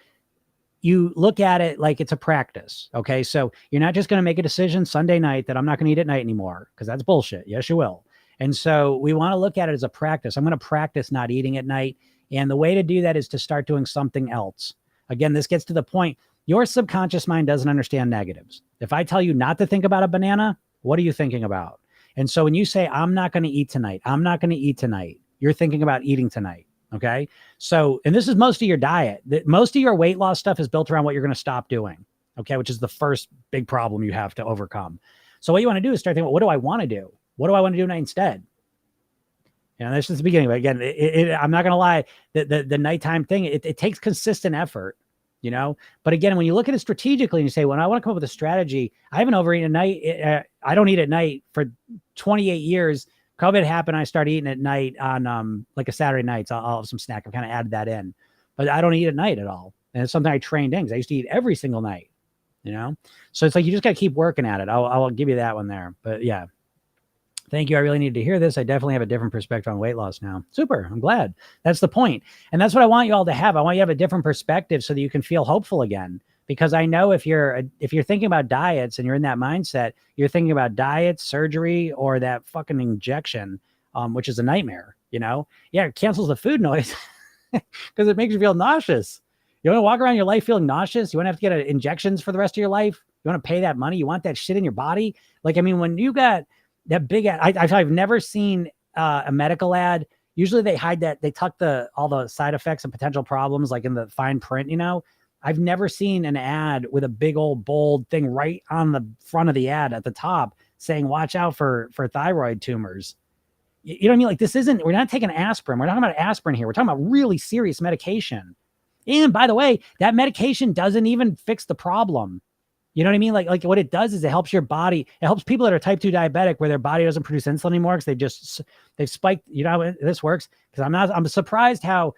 you look at it like it's a practice. Okay. So you're not just going to make a decision Sunday night that I'm not going to eat at night anymore, because that's bullshit. Yes, you will. And so we want to look at it as a practice. I'm going to practice not eating at night. And the way to do that is to start doing something else. Again, this gets to the point. Your subconscious mind doesn't understand negatives. If I tell you not to think about a banana, what are you thinking about? And so when you say, I'm not going to eat tonight, I'm not going to eat tonight, you're thinking about eating tonight. Okay. So, and this is most of your diet. Most of your weight loss stuff is built around what you're going to stop doing. Okay. Which is the first big problem you have to overcome. So what you want to do is start thinking, well, what do I want to do? What do I want to do instead? This is the beginning. But again, I'm not going to lie. The nighttime thing, it takes consistent effort, but again, when you look at it strategically and you say, well, I want to come up with a strategy. I haven't overeaten at night. I don't eat at night for 28 years. COVID happened. I started eating at night on like a Saturday nights. I'll have some snack. I've kind of added that in, but I don't eat at night at all. And it's something I trained in because I used to eat every single night, So it's like, you just got to keep working at it. I'll give you that one there, but yeah. Thank you. I really needed to hear this. I definitely have a different perspective on weight loss now. Super. I'm glad. That's the point. And that's what I want you all to have. I want you to have a different perspective so that you can feel hopeful again. Because I know if you're thinking about diets and you're in that mindset, you're thinking about diets, surgery, or that fucking injection, which is a nightmare, Yeah, it cancels the food noise because it makes you feel nauseous. You want to walk around your life feeling nauseous? You want to have to get injections for the rest of your life? You want to pay that money? You want that shit in your body? Like, I mean, when you got that big ad, I've never seen a medical ad. Usually they hide that, they tuck all the side effects and potential problems like in the fine print, I've never seen an ad with a big old bold thing right on the front of the ad at the top saying, watch out for thyroid tumors. You know what I mean? Like this isn't, we're not taking aspirin. We're not talking about aspirin here. We're talking about really serious medication. And by the way, that medication doesn't even fix the problem. You know what I mean? Like what it does is it helps your body. It helps people that are type 2 diabetic where their body doesn't produce insulin anymore because they've spiked. You know how this works? Because I'm surprised how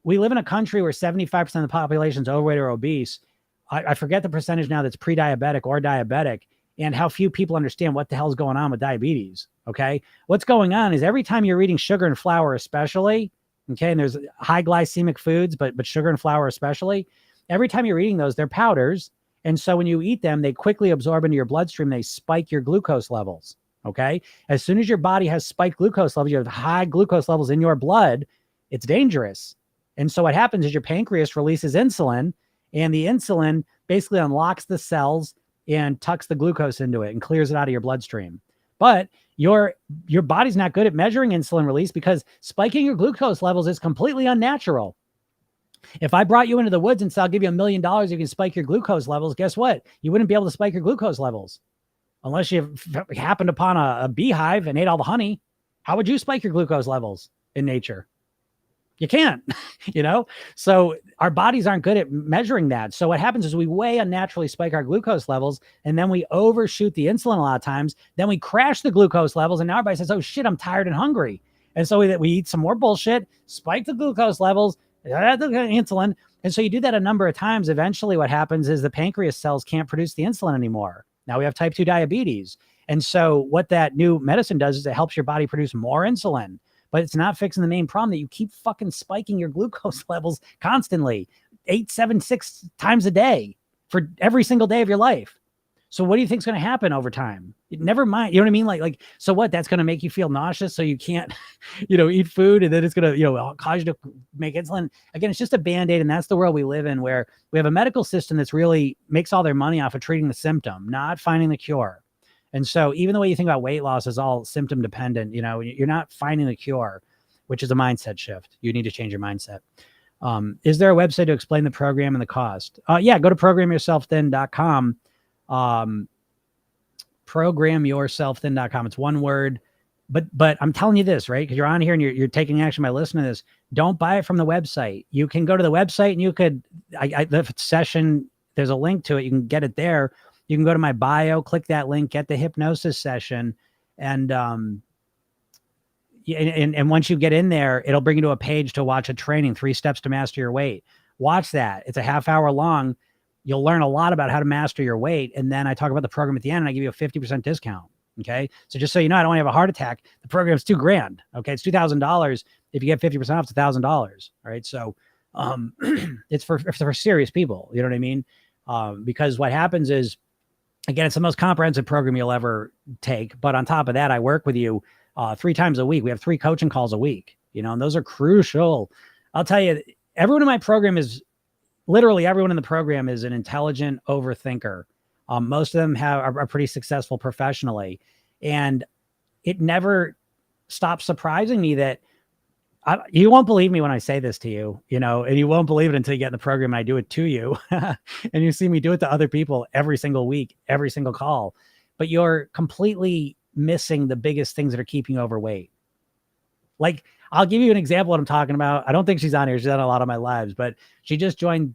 we live in a country where 75% of the population is overweight or obese. I forget the percentage now that's pre-diabetic or diabetic, and how few people understand what the hell is going on with diabetes. Okay. What's going on is every time you're eating sugar and flour, especially, okay, and there's high glycemic foods, but sugar and flour especially, every time you're eating those, they're powders. And so when you eat them, they quickly absorb into your bloodstream. They spike your glucose levels. Okay. As soon as your body has spiked glucose levels, you have high glucose levels in your blood, it's dangerous. And so what happens is your pancreas releases insulin, and the insulin basically unlocks the cells and tucks the glucose into it and clears it out of your bloodstream. But your body's not good at measuring insulin release because spiking your glucose levels is completely unnatural. If I brought you into the woods and said, I'll give you $1 million, you can spike your glucose levels, guess what? You wouldn't be able to spike your glucose levels unless you happened upon a beehive and ate all the honey. How would you spike your glucose levels in nature? You can't, you know? So our bodies aren't good at measuring that. So what happens is we way unnaturally spike our glucose levels, and then we overshoot the insulin a lot of times. Then we crash the glucose levels, and now everybody says, oh shit, I'm tired and hungry. And so we eat some more bullshit, spike the glucose levels, insulin. And so you do that a number of times. Eventually what happens is the pancreas cells can't produce the insulin anymore. Now we have type 2 diabetes. And so what that new medicine does is it helps your body produce more insulin. But it's not fixing the main problem that you keep fucking spiking your glucose levels constantly, 8, 7, 6 times a day for every single day of your life. So what do you think is going to happen over time? Never mind. You know what I mean? Like, so what? That's going to make you feel nauseous so you can't, eat food, and then it's going to, cause you to make insulin. Again, it's just a Band-Aid, and that's the world we live in, where we have a medical system that's really makes all their money off of treating the symptom, not finding the cure. And so even the way you think about weight loss is all symptom dependent. You're not finding the cure, which is a mindset shift. You need to change your mindset. Is there a website to explain the program and the cost? Yeah, go to programyourselfthin.com. Programyourselfthin.com. It's one word, but I'm telling you this, right? Because you're on here and you're taking action by listening to this. Don't buy it from the website. You can go to the website and you could, the session, there's a link to it. You can get it there. You can go to my bio, click that link, get the hypnosis session. And once you get in there, it'll bring you to a page to watch a training, 3 steps to master your weight. Watch that. It's a half hour long. You'll learn a lot about how to master your weight. And then I talk about the program at the end, and I give you a 50% discount. Okay. So just so you know, I don't want to have a heart attack. The program's $2,000. Okay. It's $2,000. If you get 50% off, it's $1,000. All right. So it's for serious people. You know what I mean? Because what happens is, again, it's the most comprehensive program you'll ever take. But on top of that, I work with you 3 times a week. We have 3 coaching calls a week, and those are crucial. I'll tell you, everyone in my program literally everyone in the program is an intelligent overthinker. Most of them are pretty successful professionally. And it never stops surprising me that you won't believe me when I say this to you, and you won't believe it until you get in the program and I do it to you. And you see me do it to other people every single week, every single call. But you're completely missing the biggest things that are keeping you overweight. Like, I'll give you an example of what I'm talking about. I don't think she's on here. She's on a lot of my lives, but she just joined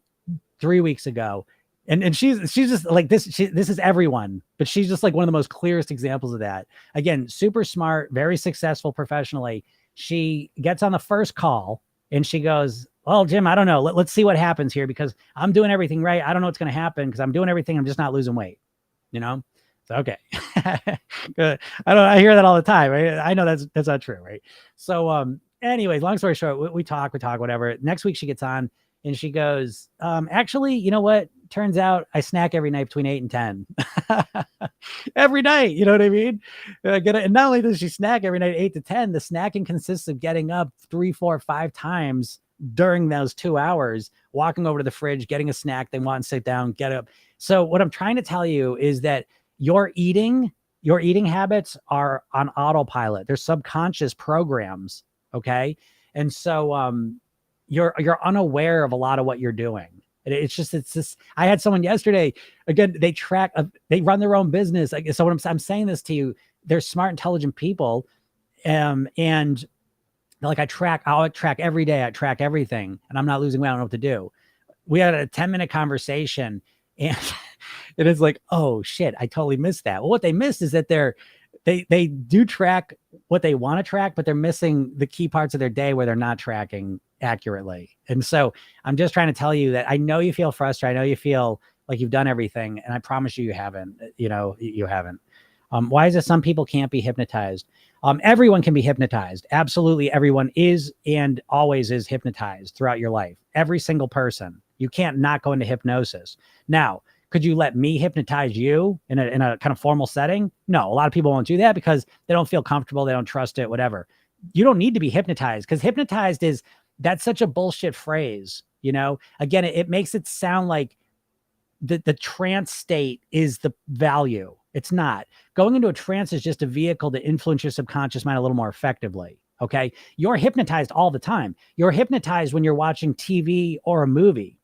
3 weeks ago. And she's just like this. This is everyone, but she's just like one of the most clearest examples of that. Again, super smart, very successful professionally. She gets on the first call and she goes, well, Jim, I don't know. Let's see what happens here, because I'm doing everything right. I don't know what's going to happen because I'm doing everything. I'm just not losing weight, So, okay. Good. I hear that all the time, right? I know that's not true, right? So, anyways, long story short, we talk, whatever. Next week she gets on and she goes, actually, you know what? Turns out I snack every night between 8 and 10 every night. You know what I mean? And not only does she snack every night, 8 to 10, the snacking consists of getting up 3, 4, 5 times during those 2 hours, walking over to the fridge, getting a snack. They want to sit down, get up. So what I'm trying to tell you is that your eating habits are on autopilot. They're subconscious programs. Okay. And so, you're unaware of a lot of what you're doing. It's just, I had someone yesterday, again, they run their own business. So when I'm saying this to you, they're smart, intelligent people. And like I'll track every day. I track everything and I'm not losing weight. I don't know what to do. We had a 10-minute conversation and it is like, oh shit, I totally missed that. Well, what they missed is that they do track what they want to track, but they're missing the key parts of their day where they're not tracking accurately. And so I'm just trying to tell you that I know you feel frustrated. I know you feel like you've done everything. And I promise you haven't, you haven't. Why is it some people can't be hypnotized? Everyone can be hypnotized. Absolutely everyone is and always is hypnotized throughout your life. Every single person. You can't not go into hypnosis. Now, could you let me hypnotize you in a kind of formal setting? No, a lot of people won't do that because they don't feel comfortable. They don't trust it, whatever. You don't need to be hypnotized because hypnotized that's such a bullshit phrase. Again, it makes it sound like the trance state is the value. It's not. Going into a trance is just a vehicle to influence your subconscious mind a little more effectively. Okay. You're hypnotized all the time. You're hypnotized when you're watching TV or a movie,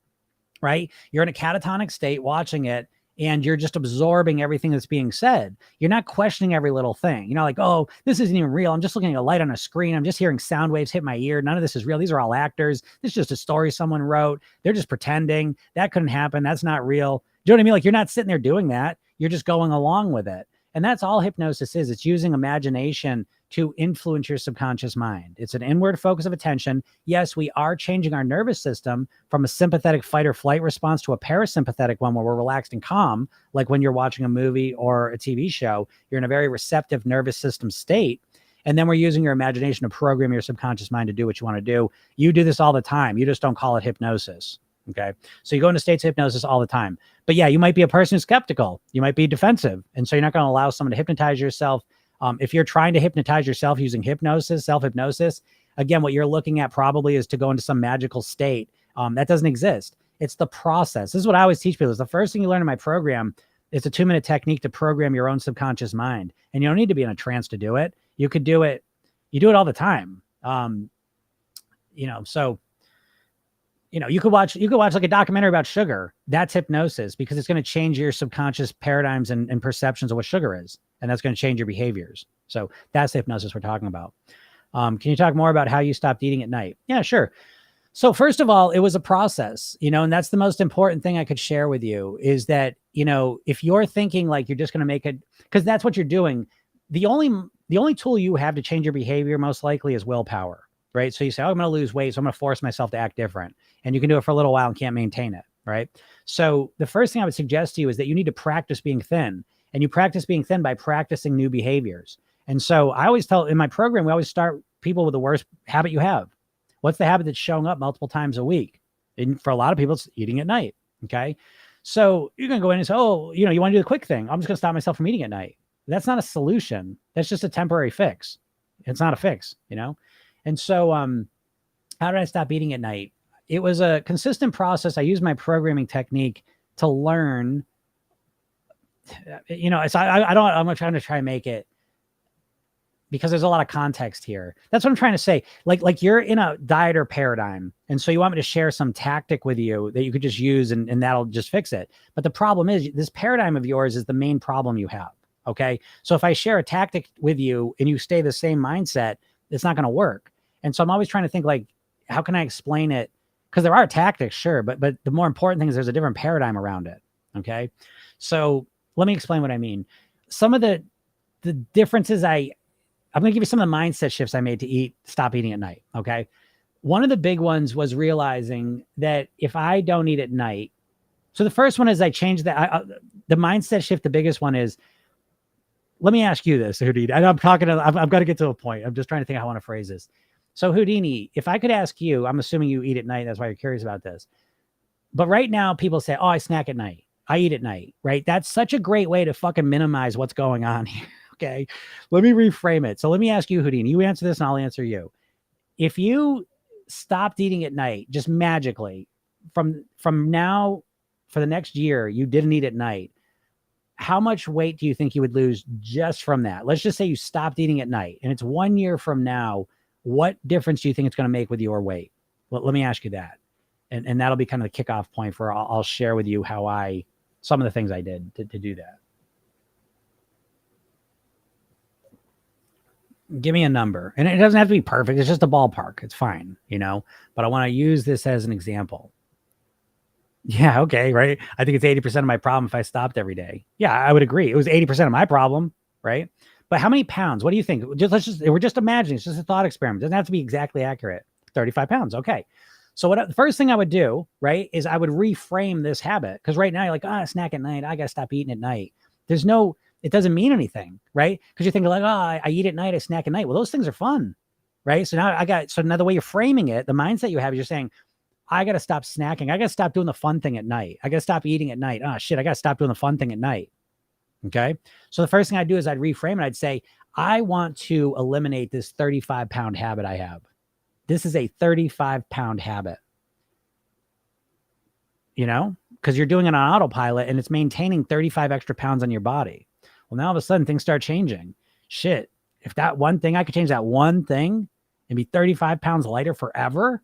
right? You're in a catatonic state watching it and you're just absorbing everything that's being said. You're not questioning every little thing. Like, oh, this isn't even real. I'm just looking at a light on a screen. I'm just hearing sound waves hit my ear. None of this is real. These are all actors. This is just a story someone wrote. They're just pretending. That couldn't happen. That's not real. Do you know what I mean? Like, you're not sitting there doing that. You're just going along with it. And that's all hypnosis is. It's using imagination to influence your subconscious mind. It's an inward focus of attention. Yes, we are changing our nervous system from a sympathetic fight or flight response to a parasympathetic one where we're relaxed and calm, like when you're watching a movie or a TV show. You're in a very receptive nervous system state. And then we're using your imagination to program your subconscious mind to do what you want to do. You do this all the time. You just don't call it hypnosis. Okay. So you go into states of hypnosis all the time. But yeah, you might be a person who's skeptical. You might be defensive. And so you're not going to allow someone to hypnotize yourself. If you're trying to hypnotize yourself using hypnosis, self-hypnosis, again, what you're looking at probably is to go into some magical state. That doesn't exist. It's the process. This is what I always teach people. Is the first thing you learn in my program. It's a 2-minute technique to program your own subconscious mind. And you don't need to be in a trance to do it. You could do it. You do it all the time. So you could watch like a documentary about sugar. That's hypnosis because it's going to change your subconscious paradigms and perceptions of what sugar is. And that's going to change your behaviors. So that's the hypnosis we're talking about. Can you talk more about how you stopped eating at night? Yeah, sure. So first of all, it was a process, and that's the most important thing I could share with you is that, if you're thinking like you're just going to make it, because that's what you're doing. The only tool you have to change your behavior most likely is willpower. Right. So you say, oh, I'm going to lose weight. So I'm going to force myself to act different. And you can do it for a little while and can't maintain it. Right. So the first thing I would suggest to you is that you need to practice being thin. And you practice being thin by practicing new behaviors. And so I always tell in my program, we always start people with the worst habit you have. What's the habit that's showing up multiple times a week? And for a lot of people, it's eating at night. Okay. So you're going to go in and say, oh, you want to do the quick thing. I'm just going to stop myself from eating at night. That's not a solution. That's just a temporary fix. It's not a fix, And so, how did I stop eating at night? It was a consistent process. I used my programming technique to learn, I'm trying to try and make it because there's a lot of context here. That's what I'm trying to say. Like you're in a dieter paradigm. And so you want me to share some tactic with you that you could just use and that'll just fix it. But the problem is this paradigm of yours is the main problem you have. Okay. So if I share a tactic with you and you stay the same mindset, it's not going to work. And so I'm always trying to think like, how can I explain it? Because there are tactics, sure. But the more important thing is there's a different paradigm around it. Okay. So let me explain what I mean. Some of the differences I'm going to give you some of the mindset shifts I made to stop eating at night. Okay. One of the big ones was realizing that if I don't eat at night, so the first one is I changed that. The mindset shift, the biggest one is, let me ask you this, Houdini. I've got to get to a point. I'm just trying to think how I want to phrase this. So Houdini, if I could ask you, I'm assuming you eat at night. That's why you're curious about this. But right now people say, oh, I snack at night. I eat at night, right? That's such a great way to fucking minimize what's going on here. Okay. Let me reframe it. So let me ask you, Houdini, you answer this and I'll answer you. If you stopped eating at night, just magically from now for the next year, you didn't eat at night. How much weight do you think you would lose just from that? Let's just say you stopped eating at night and it's 1 year from now. What difference do you think it's going to make with your weight? Well, let me ask you that. And that'll be kind of the kickoff point for I'll share with you some of the things I did to do that. Give me a number. And it doesn't have to be perfect. It's just a ballpark. It's fine, but I want to use this as an example. Yeah, okay, right. I think it's 80% of my problem if I stopped every day. Yeah, I would agree. It was 80% of my problem, right? But how many pounds? What do you think? We're just imagining. It's just a thought experiment. It doesn't have to be exactly accurate. 35 pounds. Okay. So the first thing I would do, right, is I would reframe this habit. Because right now you're like, snack at night. I gotta stop eating at night. It doesn't mean anything, right? Because you think like, I eat at night, I snack at night. Well, those things are fun, right? So now the way you're framing it, the mindset you have is you're saying, I got to stop snacking. I got to stop doing the fun thing at night. I got to stop eating at night. Oh shit. I got to stop doing the fun thing at night. Okay. So the first thing I'd do is I'd reframe it. I'd say, I want to eliminate this 35-pound habit I have. This is a 35-pound habit, because you're doing it on autopilot and it's maintaining 35 extra pounds on your body. Well, now all of a sudden things start changing. Shit. If that one thing, I could change that one thing and be 35 pounds lighter forever.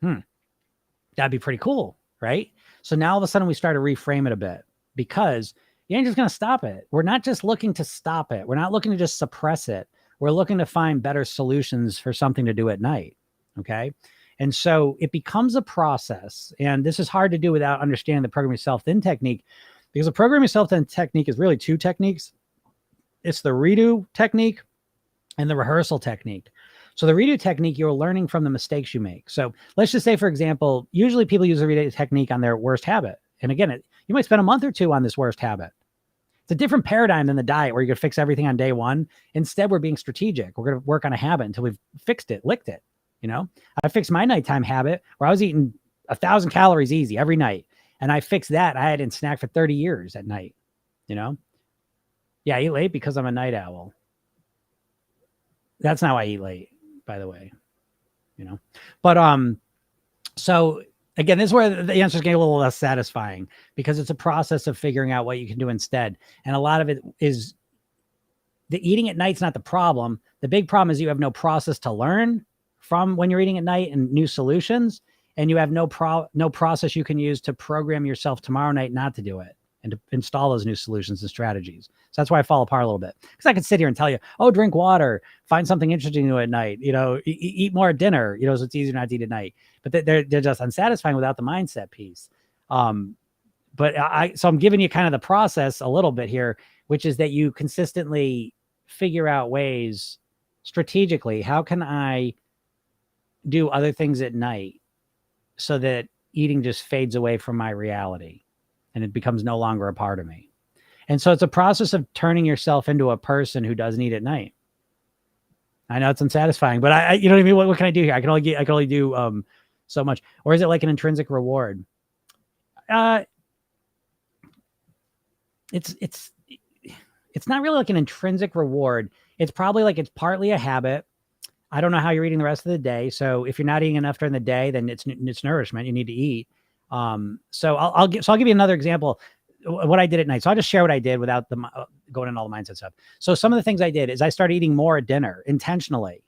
That'd be pretty cool, right? So now all of a sudden we start to reframe it a bit, because you ain't just going to stop it. We're not just looking to stop it. We're not looking to just suppress it. We're looking to find better solutions for something to do at night. Okay. And so it becomes a process. And this is hard to do without understanding the program yourself then technique, because the program yourself then technique is really two techniques. It's the redo technique and the rehearsal technique. So the redo technique, you're learning from the mistakes you make. So let's just say, for example, usually people use the redo technique on their worst habit. And again, you might spend a month or two on this worst habit. It's a different paradigm than the diet where you're going to fix everything on day one. Instead, we're being strategic. We're going to work on a habit until we've fixed it, licked it. I fixed my nighttime habit where I was eating 1,000 calories easy every night. And I fixed that. I hadn't snacked for 30 years at night. Yeah, I eat late because I'm a night owl. That's not why I eat late, by the way, but, so again, this is where the answer is getting a little less satisfying, because it's a process of figuring out what you can do instead. And a lot of it is the eating at night's not the problem. The big problem is you have no process to learn from when you're eating at night and new solutions. And you have no process you can use to program yourself tomorrow night not to do it and to install those new solutions and strategies. So that's why I fall apart a little bit, because I could sit here and tell you, drink water, find something interesting to do at night, eat more at dinner, so it's easier not to eat at night, but they're just unsatisfying without the mindset piece. So I'm giving you kind of the process a little bit here, which is that you consistently figure out ways strategically, how can I do other things at night so that eating just fades away from my reality and it becomes no longer a part of me. And so it's a process of turning yourself into a person who doesn't eat at night. I know it's unsatisfying, but I you know what I mean? What can I do here? I can only do so much. Or is it like an intrinsic reward? It's not really like an intrinsic reward. It's probably like it's partly a habit. I don't know how you're eating the rest of the day. So if you're not eating enough during the day, then it's nourishment. You need to eat. So I'll give you another example what I did at night. So I'll just share what I did without going into all the mindset stuff. So some of the things I did is I started eating more at dinner intentionally.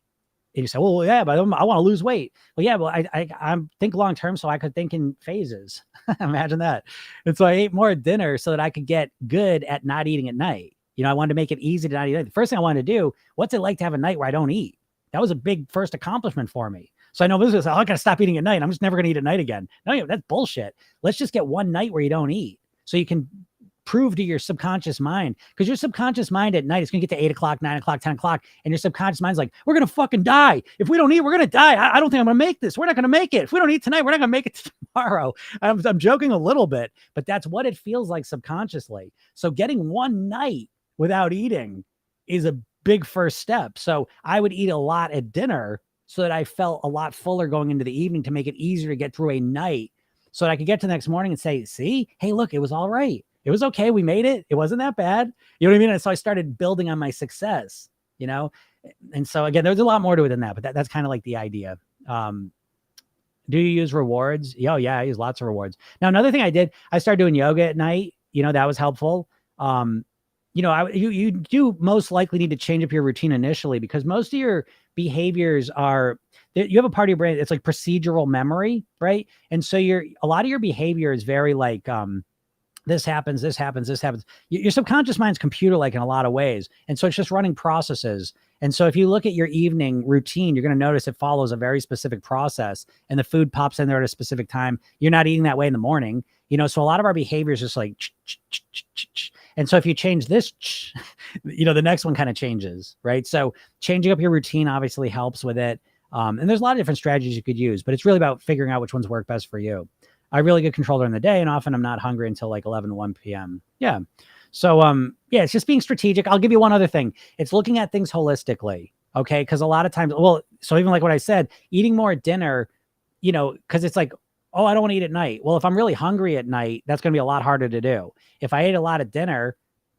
And you say, well, yeah, but I want to lose weight. Well, yeah, well, I think long term, so I could think in phases. Imagine that. And so I ate more at dinner so that I could get good at not eating at night. I wanted to make it easy to not eat at night. The first thing I wanted to do, what's it like to have a night where I don't eat? That was a big first accomplishment for me. So I know this is, I got to stop eating at night. I'm just never going to eat at night again. No, that's bullshit. Let's just get one night where you don't eat so you can prove to your subconscious mind, because your subconscious mind at night is going to get to 8 o'clock, 9 o'clock, 10 o'clock. And your subconscious mind's like, we're going to fucking die. If we don't eat, we're going to die. I don't think I'm going to make this. We're not going to make it. If we don't eat tonight, we're not going to make it tomorrow. I'm joking a little bit, but that's what it feels like subconsciously. So getting one night without eating is a big first step. So I would eat a lot at dinner so that I felt a lot fuller going into the evening to make it easier to get through a night so that I could get to the next morning and say, see, hey, look, it was all right. It was okay. We made it. It wasn't that bad. You know what I mean? And so I started building on my success, And so again, there's a lot more to it than that, but that's kind of like the idea. Do you use rewards? Yeah, I use lots of rewards. Now, another thing I did, I started doing yoga at night. That was helpful. You do most likely need to change up your routine initially, because most of your behaviors you have a part of your brain. It's like procedural memory, right? And so a lot of your behavior is very like, this happens, this happens, this happens. Your subconscious mind's computer like in a lot of ways. And so it's just running processes. And so if you look at your evening routine, you're going to notice it follows a very specific process and the food pops in there at a specific time. You're not eating that way in the morning, so a lot of our behavior is just like, and so if you change this, the next one kind of changes, right? So changing up your routine obviously helps with it. And there's a lot of different strategies you could use, but it's really about figuring out which ones work best for you. I really get control during the day, and often I'm not hungry until like 1 p.m. Yeah. So, it's just being strategic. I'll give you one other thing. It's looking at things holistically. Okay. Because a lot of times, so even like what I said, eating more at dinner, because it's like, oh, I don't want to eat at night. Well, if I'm really hungry at night, that's going to be a lot harder to do. If I ate a lot at dinner,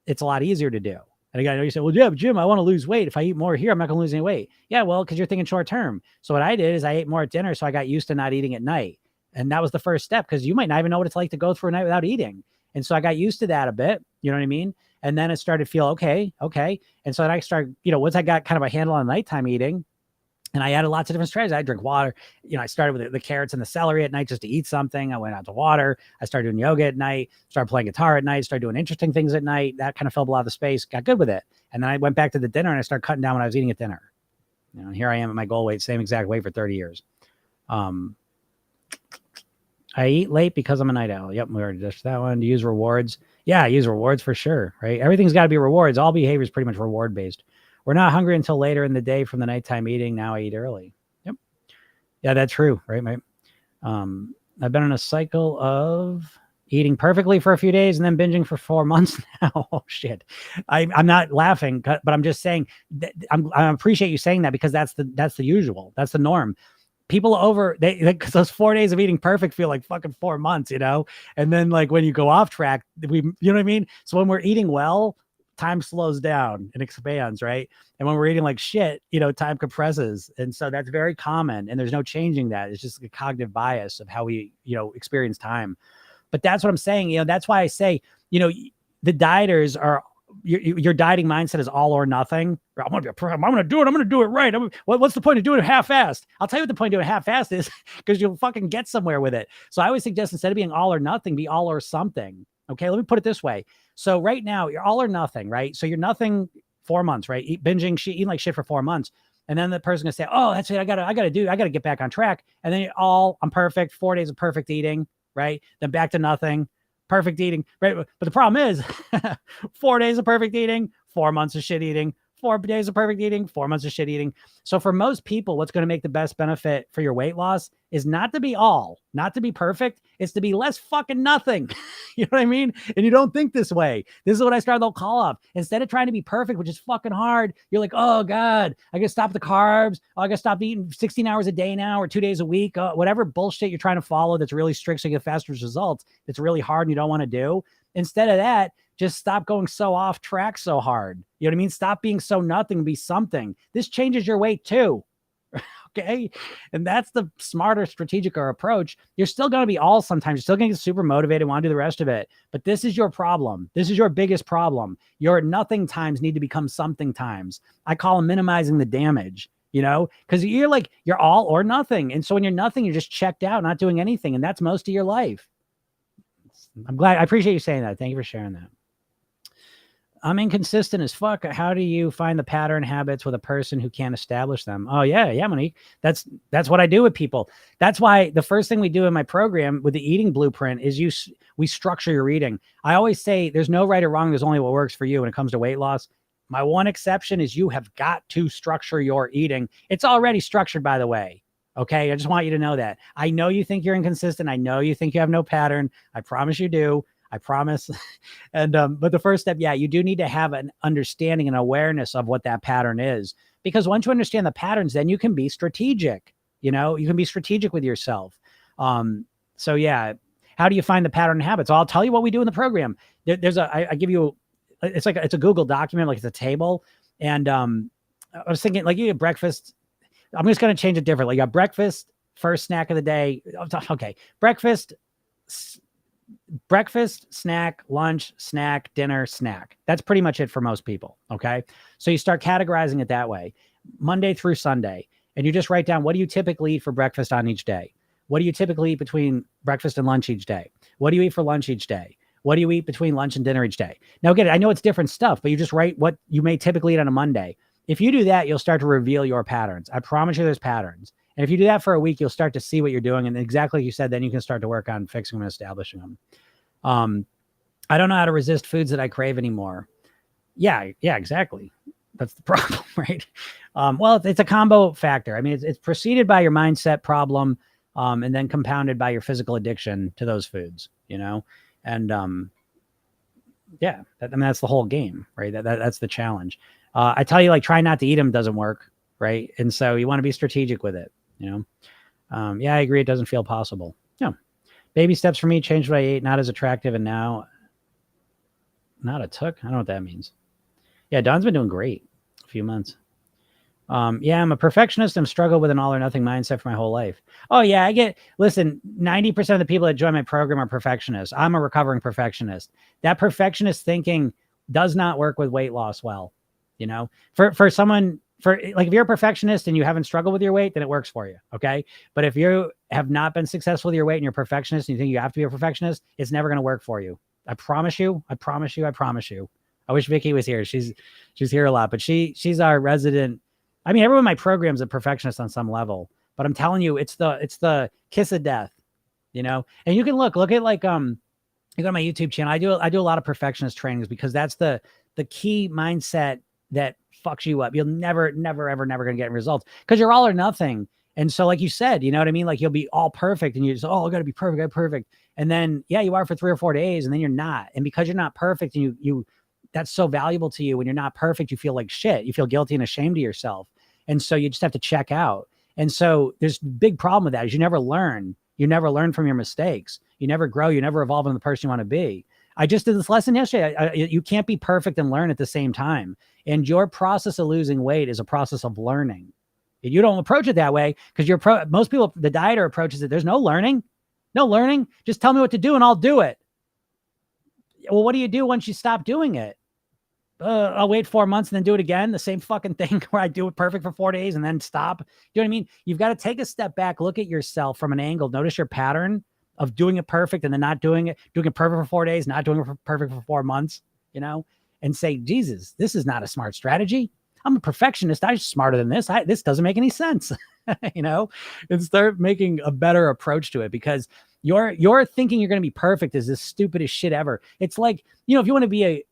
it's a lot easier to do. And again, you say, well, yeah, but Jim, I want to lose weight. If I eat more here, I'm not going to lose any weight. Yeah, well, because you're thinking short term. So what I did is I ate more at dinner, so I got used to not eating at night. And that was the first step, because you might not even know what it's like to go through a night without eating. And so I got used to that a bit. You know what I mean? And then it started to feel okay. And so then I started, once I got kind of a handle on nighttime eating, and I added lots of different strategies. I drink water. I started with the carrots and the celery at night just to eat something. I went out to water. I started doing yoga at night, started playing guitar at night, started doing interesting things at night. That kind of filled a lot of the space, got good with it. And then I went back to the dinner and I started cutting down when I was eating at dinner. And here I am at my goal weight, same exact weight for 30 years. I eat late because I'm a night owl. Yep, we already discussed that one. To use rewards. Yeah, I use rewards for sure, right? Everything's got to be rewards. All behavior is pretty much reward-based. We're not hungry until later in the day from the nighttime eating. Now I eat early. Yep. Yeah, that's true, right, mate? I've been in a cycle of eating perfectly for a few days and then binging for 4 months now. Oh, shit. I'm not laughing, but I'm just saying that I appreciate you saying that, because that's the usual. That's the norm. People because those 4 days of eating perfect feel like fucking 4 months, and then like when you go off track, you know what I mean? So when we're eating well, time slows down and expands, right? And when we're eating like shit, time compresses. And so that's very common, and there's no changing that. It's just a cognitive bias of how we, experience time. But that's what I'm saying. That's why I say, the dieters are, your dieting mindset is all or nothing. I'm going to do it. I'm going to do it right. What's the point of doing it half-assed? I'll tell you what the point of doing it half-assed is, because you'll fucking get somewhere with it. So I always suggest, instead of being all or nothing, be all or something. Okay. Let me put it this way. So right now you're all or nothing, right? So you're nothing 4 months, right? Eating like shit for 4 months. And then the person's going to say, oh, that's it. I got to get back on track. And then I'm perfect. 4 days of perfect eating, right? Then back to nothing. Perfect eating, right? But the problem is 4 days of perfect eating, 4 months of shit eating, 4 days of perfect eating, 4 months of shit eating. So for most people, what's going to make the best benefit for your weight loss is not to be not to be perfect. It's to be less fucking nothing. You know what I mean? And you don't think this way. This is what I started the whole call off. Instead of trying to be perfect, which is fucking hard, you're like, oh God, I got to stop the carbs. Oh, I got to stop eating 16 hours a day now, or 2 days a week, whatever bullshit you're trying to follow that's really strict so you get faster results. It's really hard and you don't want to do. Instead of that, just stop going so off track so hard. You know what I mean? Stop being so nothing, be something. This changes your weight too. Okay. And that's the smarter, strategicer approach. You're still going to be all sometimes. You're still going to get super motivated, want to do the rest of it. But this is your problem. This is your biggest problem. Your nothing times need to become something times. I call them minimizing the damage, because you're all or nothing. And so when you're nothing, you're just checked out, not doing anything. And that's most of your life. I appreciate you saying that. Thank you for sharing that. I'm inconsistent as fuck. How do you find the pattern habits with a person who can't establish them? Oh yeah, Monique. That's what I do with people. That's why the first thing we do in my program with the eating blueprint is we structure your eating. I always say there's no right or wrong. There's only what works for you when it comes to weight loss. My one exception is you have got to structure your eating. It's already structured, by the way. Okay. I just want you to know that. I know you think you're inconsistent. I know you think you have no pattern. I promise you do. I promise. And, but the first step, you do need to have an understanding and awareness of what that pattern is, because once you understand the patterns, then you can be strategic, you can be strategic with yourself. So how do you find the pattern and habits? I'll tell you what we do in the program. I give you, it's a Google document, like it's a table. And, I was thinking, like, you get breakfast. I'm just going to change it differently. You got breakfast, first snack of the day. Okay. Breakfast, snack, lunch, snack, dinner, snack. That's pretty much it for most people. Okay. So you start categorizing it that way, Monday through Sunday. And you just write down, what do you typically eat for breakfast on each day? What do you typically eat between breakfast and lunch each day? What do you eat for lunch each day? What do you eat between lunch and dinner each day? Now, again, I know it's different stuff, but you just write what you may typically eat on a Monday. If you do that, you'll start to reveal your patterns. I promise you there's patterns. And if you do that for a week, you'll start to see what you're doing. And exactly like you said, then you can start to work on fixing them and establishing them. I don't know how to resist foods that I crave anymore. Yeah, exactly. That's the problem, right? Well, it's a combo factor. I mean, it's preceded by your mindset problem, and then compounded by your physical addiction to those foods, and that's the whole game, right? That's the challenge. I tell you, like, try not to eat them doesn't work, right? And so you want to be strategic with it, I agree. It doesn't feel possible. Yeah. Baby steps for me, changed what I ate, not as attractive, and now not a took. I don't know what that means. Yeah, Don's been doing great a few months. I'm a perfectionist and struggle with an all or nothing mindset for my whole life. Oh yeah, listen, 90% of the people that join my program are perfectionists. I'm a recovering perfectionist. That perfectionist thinking does not work with weight loss well. For someone, if you're a perfectionist and you haven't struggled with your weight, then it works for you. Okay. But if you have not been successful with your weight and you're a perfectionist and you think you have to be a perfectionist, it's never going to work for you. I promise you. I wish Vicky was here. She's here a lot, but she's our resident. I mean, everyone in my program's a perfectionist on some level, but I'm telling you, it's the kiss of death, and you can look at like, you go to my YouTube channel. I do a lot of perfectionist trainings because that's the key mindset that fucks you up. You'll never going to get results because you're all or nothing. And so, like you said, you know what I mean? Like you'll be all perfect and you just, I got to be perfect. And then, you are for 3 or 4 days and then you're not. And because you're not perfect and you that's so valuable to you. When you're not perfect, you feel like shit. You feel guilty and ashamed of yourself. And so you just have to check out. And so there's a big problem with that is you never learn. You never learn from your mistakes. You never grow. You never evolve into the person you want to be. I just did this lesson yesterday. You can't be perfect and learn at the same time. And your process of losing weight is a process of learning. And you don't approach it that way because most people, the dieter approaches it. There's no learning. Just tell me what to do and I'll do it. Well, what do you do once you stop doing it? I'll wait 4 months and then do it again. The same fucking thing where I do it perfect for 4 days and then stop. You know what I mean? You've got to take a step back, look at yourself from an angle, notice your pattern of doing it perfect and then not doing it perfect for 4 days, not doing it perfect for 4 months, and say, Jesus, this is not a smart strategy. I'm a perfectionist. I'm smarter than this. This doesn't make any sense, and start making a better approach to it because you're thinking you're going to be perfect is the stupidest shit ever. It's like, if you want to be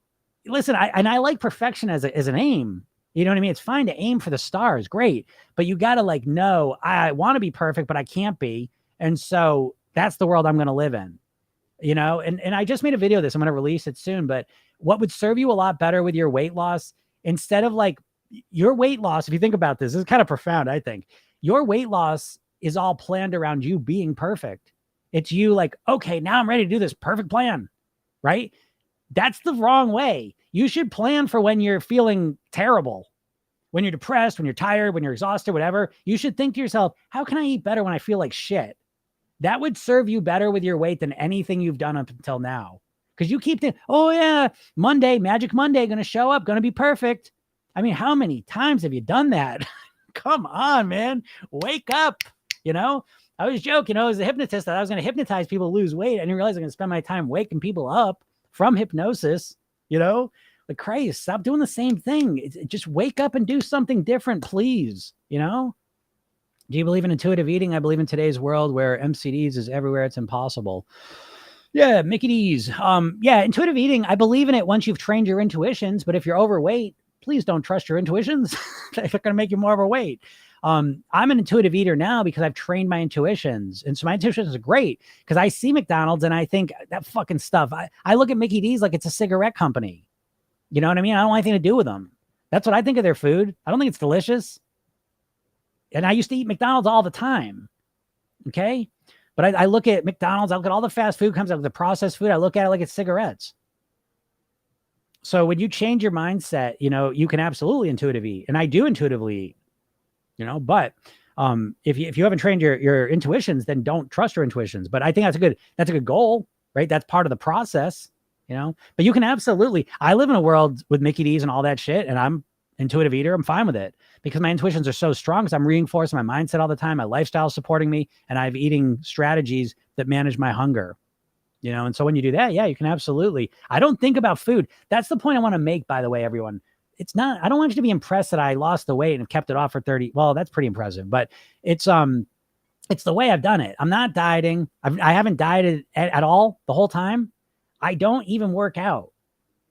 I like perfection as an aim. You know what I mean? It's fine to aim for the stars. Great. But you got to know, I want to be perfect, but I can't be. And so that's the world I'm going to live in, and I just made a video of this. I'm going to release it soon, but what would serve you a lot better with your weight loss instead of your weight loss, if you think about this is kind of profound. I think your weight loss is all planned around you being perfect. It's you okay, now I'm ready to do this perfect plan, right? That's the wrong way. You should plan for when you're feeling terrible, when you're depressed, when you're tired, when you're exhausted, whatever. You should think to yourself, how can I eat better when I feel like shit? That would serve you better with your weight than anything you've done up until now. Because you keep thinking, Monday, Magic Monday, going to show up, going to be perfect. I mean, how many times have you done that? Come on, man. Wake up. I was joking, as a hypnotist, that I was going to hypnotize people to lose weight. I didn't realize I'm going to spend my time waking people up from hypnosis, Christ, stop doing the same thing. Just wake up and do something different, please. Do you believe in intuitive eating? I believe in today's world where MCDs is everywhere. It's impossible. Yeah, Mickey D's. Intuitive eating. I believe in it once you've trained your intuitions, but if you're overweight, please don't trust your intuitions. They're going to make you more overweight. I'm an intuitive eater now because I've trained my intuitions. And so my intuitions are great because I see McDonald's and I think that fucking stuff. I look at Mickey D's like it's a cigarette company. You know what I mean? I don't want anything to do with them. That's what I think of their food. I don't think it's delicious. And I used to eat McDonald's all the time. Okay. But I look at McDonald's, I look at all the fast food comes out of the processed food. I look at it like it's cigarettes. So when you change your mindset, you can absolutely intuitive eat. And I do intuitively eat. But if you haven't trained your intuitions, then don't trust your intuitions. But I think that's a good goal, right? That's part of the process, but you can absolutely, I live in a world with Mickey D's and all that shit. And I'm intuitive eater. I'm fine with it because my intuitions are so strong because I'm reinforcing my mindset all the time. My lifestyle is supporting me and I have eating strategies that manage my hunger. you know? And so when you do that, yeah, you can absolutely, I don't think about food. That's the point I want to make, by the way, everyone. It's not, I don't want you to be impressed that I lost the weight and have kept it off for 30. Well, that's pretty impressive, but it's the way I've done it. I'm not dieting. I haven't dieted at all the whole time. I don't even work out.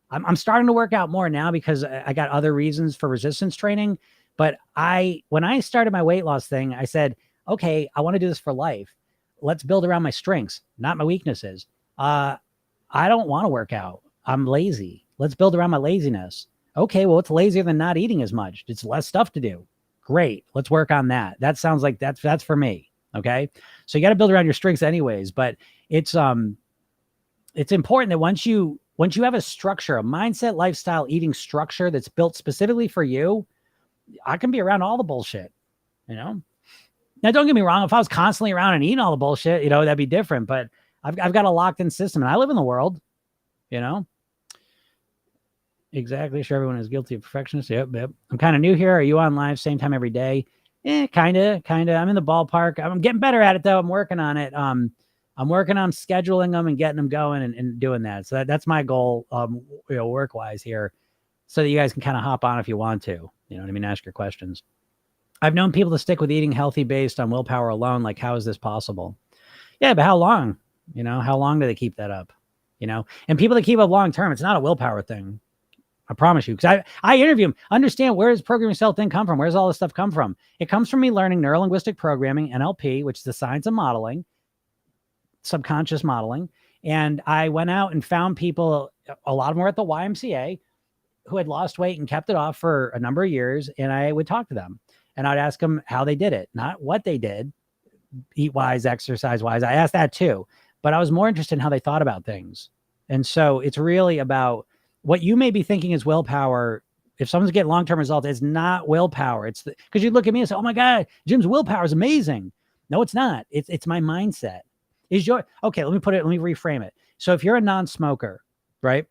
I'm starting to work out more now because I got other reasons for resistance training. But when I started my weight loss thing, I said, okay, I want to do this for life. Let's build around my strengths, not my weaknesses. I don't want to work out. I'm lazy. Let's build around my laziness. Okay, well, it's lazier than not eating as much. It's less stuff to do. Great. Let's work on that. That sounds like that's for me. Okay. So you got to build around your strengths anyways, but it's important that once you have a structure, a mindset, lifestyle, eating structure that's built specifically for you, I can be around all the bullshit, you know? Now, don't get me wrong. If I was constantly around and eating all the bullshit, you know, that'd be different, but I've got a locked in system and I live in the world, you know? Exactly. Sure. Everyone is guilty of perfectionist. Yep. I'm kind of new here. Are you on live same time every day? Kind of. I'm in the ballpark. I'm getting better at it though. I'm working on it. I'm working on scheduling them and getting them going and doing that. So that's my goal, work wise here, so that you guys can kind of hop on if you want to, you know what I mean? Ask your questions. I've known people to stick with eating healthy based on willpower alone. Like, how is this possible? Yeah, but how long? You know, how long do they keep that up? You know, and people that keep up long term, it's not a willpower thing. I promise you, because I interview them, understand where does programming cell thing come from? Where's all this stuff come from? It comes from me learning neurolinguistic programming, NLP, which is the science of modeling, subconscious modeling. And I went out and found people, a lot of them were at the YMCA, who had lost weight and kept it off for a number of years. And I would talk to them and I'd ask them how they did it, not what they did, eat wise, exercise wise. I asked that too, but I was more interested in how they thought about things. And so it's really about what you may be thinking is willpower. If someone's getting long-term results, it's not willpower. It's because you look at me and say, oh my God, Jim's willpower is amazing. No, it's not. It's my mindset. Okay, let me reframe it. So if you're a non-smoker, right?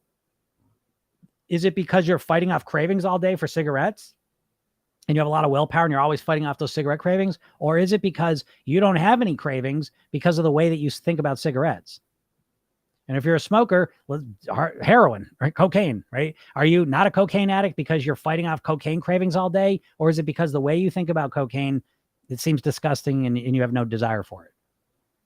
Is it because you're fighting off cravings all day for cigarettes and you have a lot of willpower and you're always fighting off those cigarette cravings? Or is it because you don't have any cravings because of the way that you think about cigarettes? And if you're a smoker, heroin, right? Cocaine, right? Are you not a cocaine addict because you're fighting off cocaine cravings all day? Or is it because the way you think about cocaine, it seems disgusting and you have no desire for it?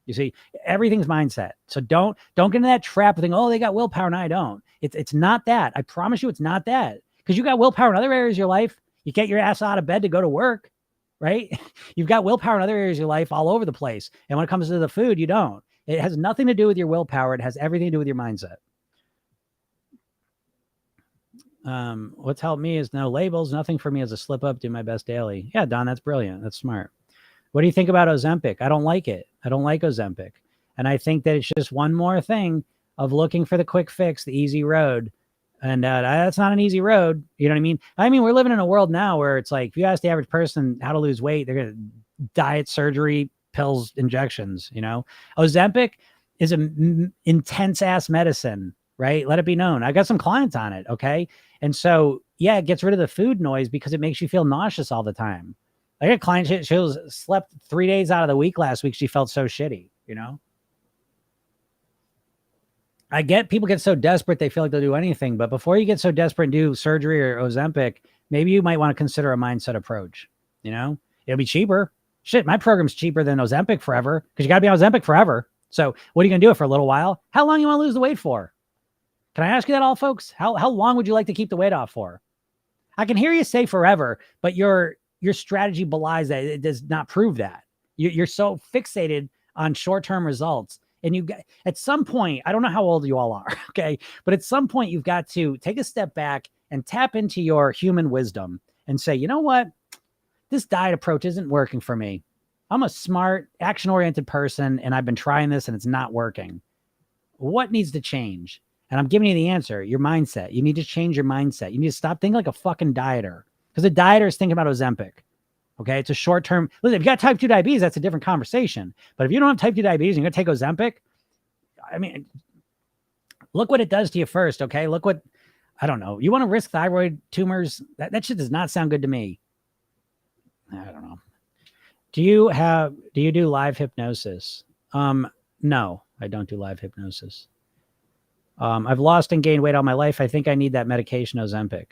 You see, everything's mindset. So don't get into that trap of thinking, oh, they got willpower and I don't. It's not that. I promise you it's not that. Because you got willpower in other areas of your life. You get your ass out of bed to go to work, right? You've got willpower in other areas of your life all over the place. And when it comes to the food, you don't. It has nothing to do with your willpower. It has everything to do with your mindset. What's helped me is no labels. Nothing for me is a slip up. Do my best daily. Yeah, Don, that's brilliant. That's smart. What do you think about Ozempic? I don't like it. I don't like Ozempic. And I think that it's just one more thing of looking for the quick fix, the easy road. And that's not an easy road. You know what I mean? I mean, we're living in a world now where it's like, if you ask the average person how to lose weight, they're going to diet, surgery, pills, injections, you know? Ozempic is an intense ass medicine, right? Let it be known. I got some clients on it. Okay. And so, yeah, it gets rid of the food noise because it makes you feel nauseous all the time. I got a client, she slept 3 days out of the week last week. She felt so shitty, you know? I get people get so desperate, they feel like they'll do anything. But before you get so desperate and do surgery or Ozempic, maybe you might want to consider a mindset approach, you know? It'll be cheaper. Shit, my program's cheaper than Ozempic forever because you got to be on Ozempic forever. So what are you going to do it for a little while? How long you want to lose the weight for? Can I ask you that all, folks? How long would you like to keep the weight off for? I can hear you say forever, but your strategy belies that. It does not prove that. You're so fixated on short-term results. And you got, at some point, I don't know how old you all are, okay? But at some point, you've got to take a step back and tap into your human wisdom and say, you know what? This diet approach isn't working for me. I'm a smart, action-oriented person, and I've been trying this, and it's not working. What needs to change? And I'm giving you the answer, your mindset. You need to change your mindset. You need to stop thinking like a fucking dieter. Because a dieter is thinking about Ozempic. Okay, it's a short-term. Listen, if you got type 2 diabetes, that's a different conversation. But if you don't have type 2 diabetes and you're going to take Ozempic, I mean, look what it does to you first, okay? Look what, I don't know. You want to risk thyroid tumors? That shit does not sound good to me. I don't know. Do you do live hypnosis? No. I don't do live hypnosis. I've lost and gained weight all my life. I think I need that medication, Ozempic.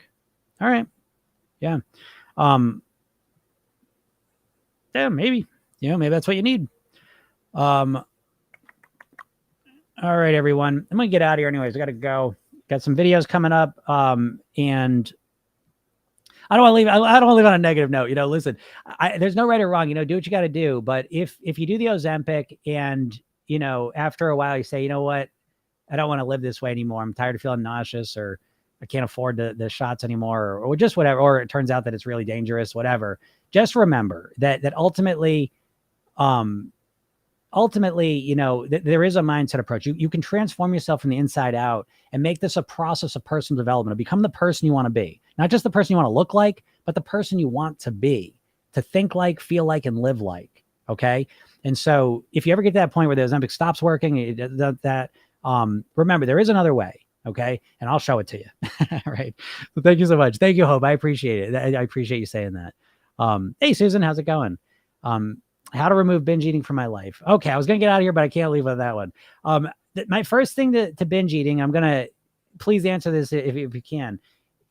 All right. Yeah. Yeah, maybe. Maybe that's what you need. All right, everyone. I'm gonna get out of here anyways. I gotta go. Got some videos coming up. And I don't want to leave. I don't want to leave on a negative note. Listen, there's no right or wrong. Do what you got to do. But if you do the Ozempic and after a while you say, you know what, I don't want to live this way anymore. I'm tired of feeling nauseous, or I can't afford the shots anymore, or just whatever. Or it turns out that it's really dangerous, whatever. Just remember that ultimately, there is a mindset approach. You can transform yourself from the inside out and make this a process of personal development, to become the person you want to be, not just the person you want to look like, but the person you want to be, to think like, feel like, and live like. Okay. And so if you ever get to that point where the Ozempic stops working, remember, there is another way. Okay. And I'll show it to you. All right. So thank you so much. Thank you, Hope. I appreciate it. I appreciate you saying that. Hey, Susan, how's it going? How to remove binge eating from my life. Okay, I was going to get out of here, but I can't leave with that one. My first thing to binge eating, I'm going to please answer this if you can,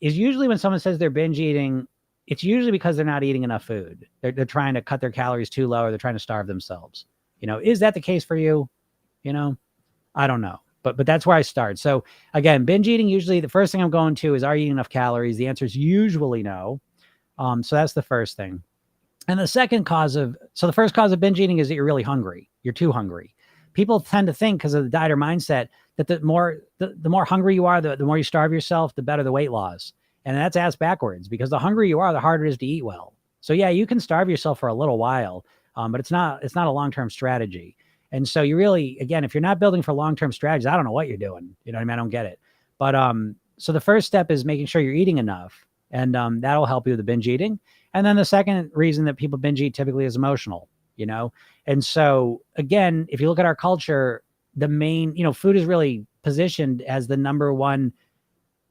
is usually when someone says they're binge eating, it's usually because they're not eating enough food. They're trying to cut their calories too low, or they're trying to starve themselves. Is that the case for you? I don't know, but that's where I start. So again, binge eating, usually the first thing I'm going to is, are you eating enough calories? The answer is usually no. So that's the first thing. And the first cause of binge eating is that you're really hungry. You're too hungry. People tend to think, because of the dieter mindset, that the more hungry you are, the more you starve yourself, the better the weight loss. And that's ass backwards, because the hungrier you are, the harder it is to eat well. So yeah, you can starve yourself for a little while, but it's not a long-term strategy. And so you really, again, if you're not building for long-term strategies, I don't know what you're doing. You know what I mean? I don't get it. But so the first step is making sure you're eating enough, and that'll help you with the binge eating. And then the second reason that people binge eat typically is emotional, And so again, if you look at our culture, the main, food is really positioned as the number one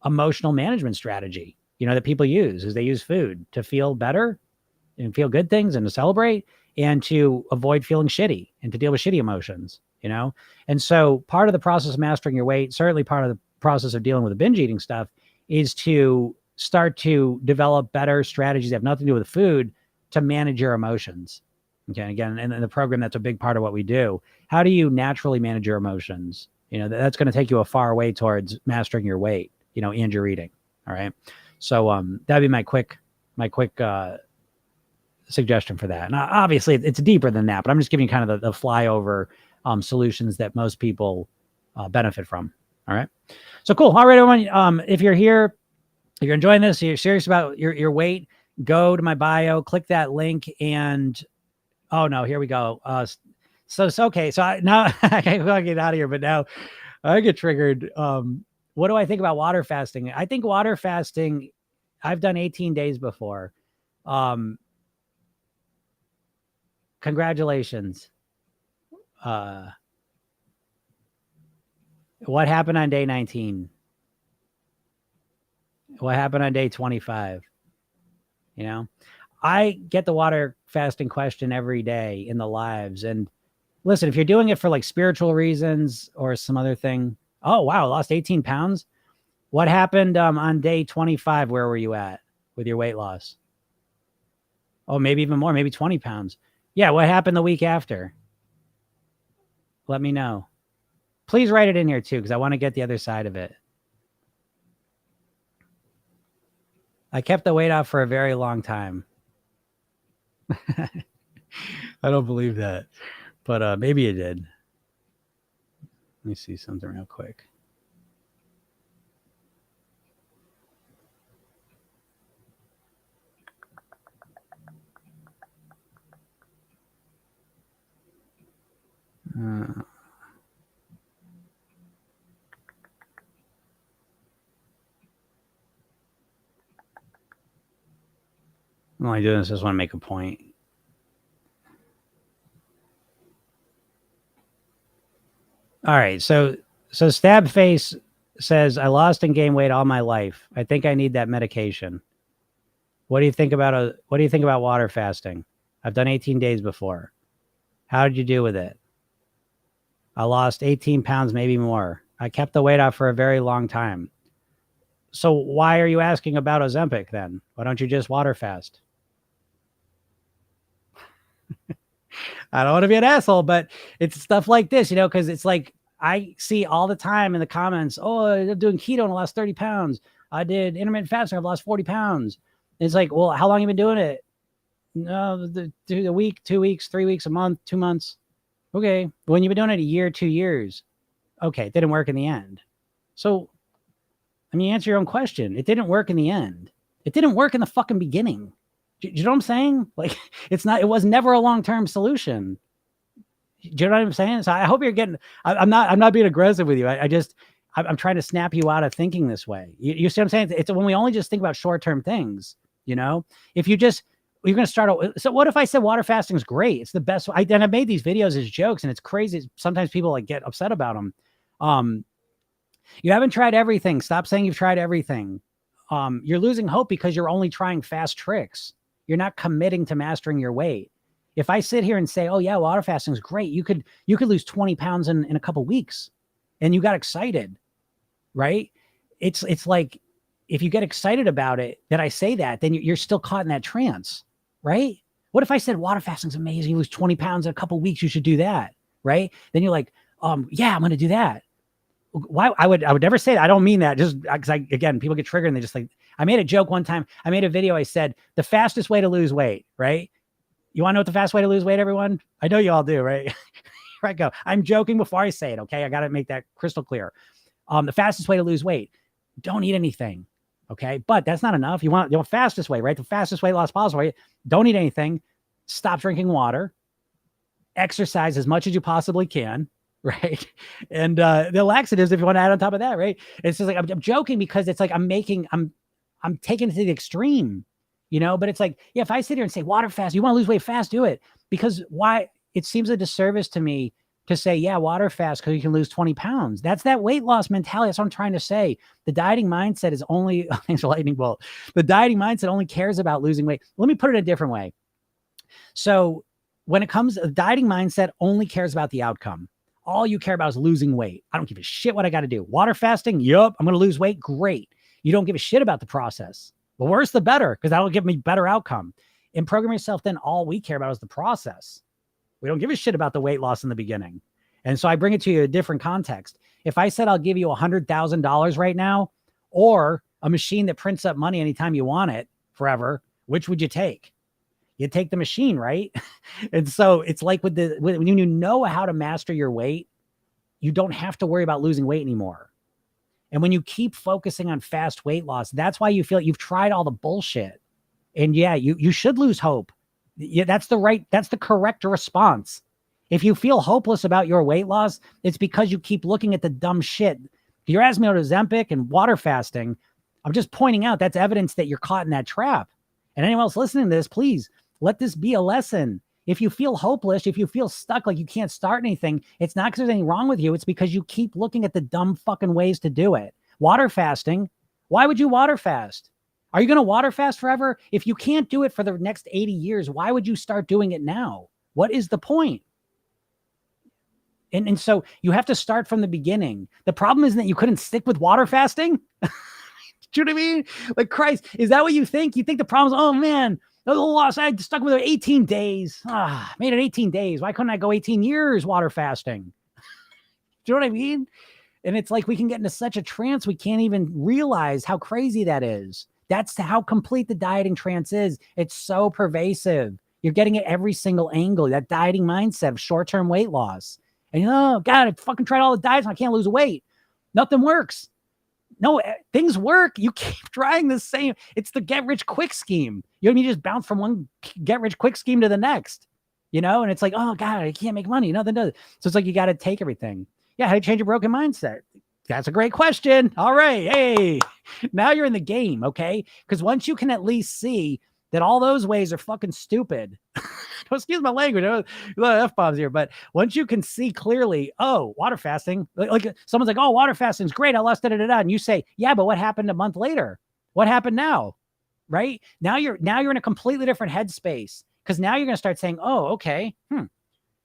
emotional management strategy, that people use, is they use food to feel better and feel good things and to celebrate, and to avoid feeling shitty and to deal with shitty emotions, And so part of the process of mastering your weight, certainly part of the process of dealing with the binge eating stuff, is to start to develop better strategies that have nothing to do with food to manage your emotions. Okay. Again, and in the program, that's a big part of what we do. How do you naturally manage your emotions? That's going to take you a far way towards mastering your weight, and your eating. All right. So, that'd be my quick suggestion for that. And obviously it's deeper than that, but I'm just giving you kind of the flyover, solutions that most people, benefit from. All right. So cool. All right, everyone. If you're here, if you're enjoying this, you're serious about your weight, go to my bio, click that link, and oh no, here we go. So it's okay. So now I can't get out of here, but now I get triggered. What do I think about water fasting? I think water fasting, I've done 18 days before. Congratulations. What happened on day 19? What happened on day 25? I get the water fasting question every day in the lives. And listen, if you're doing it for like spiritual reasons or some other thing, oh, wow, lost 18 pounds. What happened on day 25? Where were you at with your weight loss? Oh, maybe even more, maybe 20 pounds. Yeah. What happened the week after? Let me know. Please write it in here too, because I want to get the other side of it. I kept the weight off for a very long time. I don't believe that, but maybe it did. Let me see something real quick. I'm only doing this, I just want to make a point. All right. So Stab Face says, I lost and gained weight all my life. I think I need that medication. What do you think about water fasting? I've done 18 days before. How did you do with it? I lost 18 pounds, maybe more. I kept the weight off for a very long time. So why are you asking about Ozempic then? Why don't you just water fast? I don't want to be an asshole, but it's stuff like this, because it's like I see all the time in the comments, oh, I'm doing keto and I lost 30 pounds. I did intermittent fasting, I've lost 40 pounds. And it's like, well, how long have you been doing it? No, the week, 2 weeks, 3 weeks, a month, 2 months. Okay. When you've been doing it a year, 2 years. Okay. It didn't work in the end. So, I mean, answer your own question. It didn't work in the end. It didn't work in the fucking beginning. Do you know what I'm saying? Like, it was never a long-term solution. Do you know what I'm saying? So I hope you're getting, I'm not being aggressive with you. I'm trying to snap you out of thinking this way. You see what I'm saying? It's when we only just think about short-term things, if you're going to start. So what if I said water fasting is great? It's the best. And I've made these videos as jokes and it's crazy. Sometimes people like get upset about them. You haven't tried everything. Stop saying you've tried everything. You're losing hope because you're only trying fast tricks. You're not committing to mastering your weight. If I sit here and say, oh yeah, water fasting is great. You could lose 20 pounds in a couple weeks and you got excited, right? It's like, if you get excited about it, that I say that, then you're still caught in that trance, right? What if I said water fasting is amazing? You lose 20 pounds in a couple weeks. You should do that, right? Then you're like, yeah, I'm going to do that. Why? I would never say that. I don't mean that, just because again, people get triggered and they just like, I made a joke one time. I made a video. I said the fastest way to lose weight, right? You want to know what the fast way to lose weight, everyone? I know you all do, right? Here I go. I'm joking before I say it. Okay. I got to make that crystal clear. The fastest way to lose weight, don't eat anything. Okay. But that's not enough. You want the fastest way, right? The fastest weight loss possible, right? Don't eat anything. Stop drinking water. Exercise as much as you possibly can. Right. And the laxatives, if you want to add on top of that, right? It's just like, I'm joking because it's like, I'm taking it to the extreme, but it's like, yeah, if I sit here and say water fast, you want to lose weight fast, do it. Because why? It seems a disservice to me to say, yeah, water fast because you can lose 20 pounds. That's that weight loss mentality. That's what I'm trying to say. The dieting mindset is only, thanks for lightning bolt. The dieting mindset only cares about losing weight. Let me put it a different way. So when it comes, the dieting mindset only cares about the outcome. All you care about is losing weight. I don't give a shit what I got to do. Water fasting, yup, I'm going to lose weight. Great. You don't give a shit about the process. The worse, the better, because that'll give me better outcome. In Program Yourself, then all we care about is the process. We don't give a shit about the weight loss in the beginning. And so I bring it to you in a different context. If I said I'll give you $100,000 right now, or a machine that prints up money anytime you want it forever, which would you take? You take the machine, right? And so it's like when you know how to master your weight, you don't have to worry about losing weight anymore. And when you keep focusing on fast weight loss, that's why you feel like you've tried all the bullshit. And yeah, you should lose hope. Yeah, that's the correct response. If you feel hopeless about your weight loss, it's because you keep looking at the dumb shit. If you're asking me about Ozempic and water fasting, I'm just pointing out that's evidence that you're caught in that trap. And anyone else listening to this, please let this be a lesson. If you feel hopeless, if you feel stuck, like you can't start anything, it's not because there's anything wrong with you. It's because you keep looking at the dumb fucking ways to do it. Water fasting. Why would you water fast? Are you going to water fast forever? If you can't do it for the next 80 years, why would you start doing it now? What is the point? And so you have to start from the beginning. The problem isn't that you couldn't stick with water fasting. Do you know what I mean? Like, Christ, is that what you think? You think the problem is, oh man, I stuck with it 18 days. Made it 18 days. Why couldn't I go 18 years water fasting? Do you know what I mean? And it's like we can get into such a trance, we can't even realize how crazy that is. That's how complete the dieting trance is. It's so pervasive. You're getting it every single angle, that dieting mindset of short-term weight loss. And God, I fucking tried all the diets and I can't lose weight. Nothing works. No, things work. You keep trying the same. It's the get rich quick scheme. You know what I mean? You just bounce from one get rich quick scheme to the next, and it's like, oh God, I can't make money. Nothing does. So it's like, you got to take everything. Yeah. How do you change a broken mindset? That's a great question. All right. Hey, now you're in the game. Okay. Because once you can at least see that all those ways are fucking stupid. Excuse my language. A lot of F-bombs here. But once you can see clearly, oh, water fasting, like someone's like, oh, water fasting is great. I lost it. And you say, yeah, but what happened a month later? What happened now? Right? Now you're in a completely different headspace, because now you're going to start saying, oh, okay.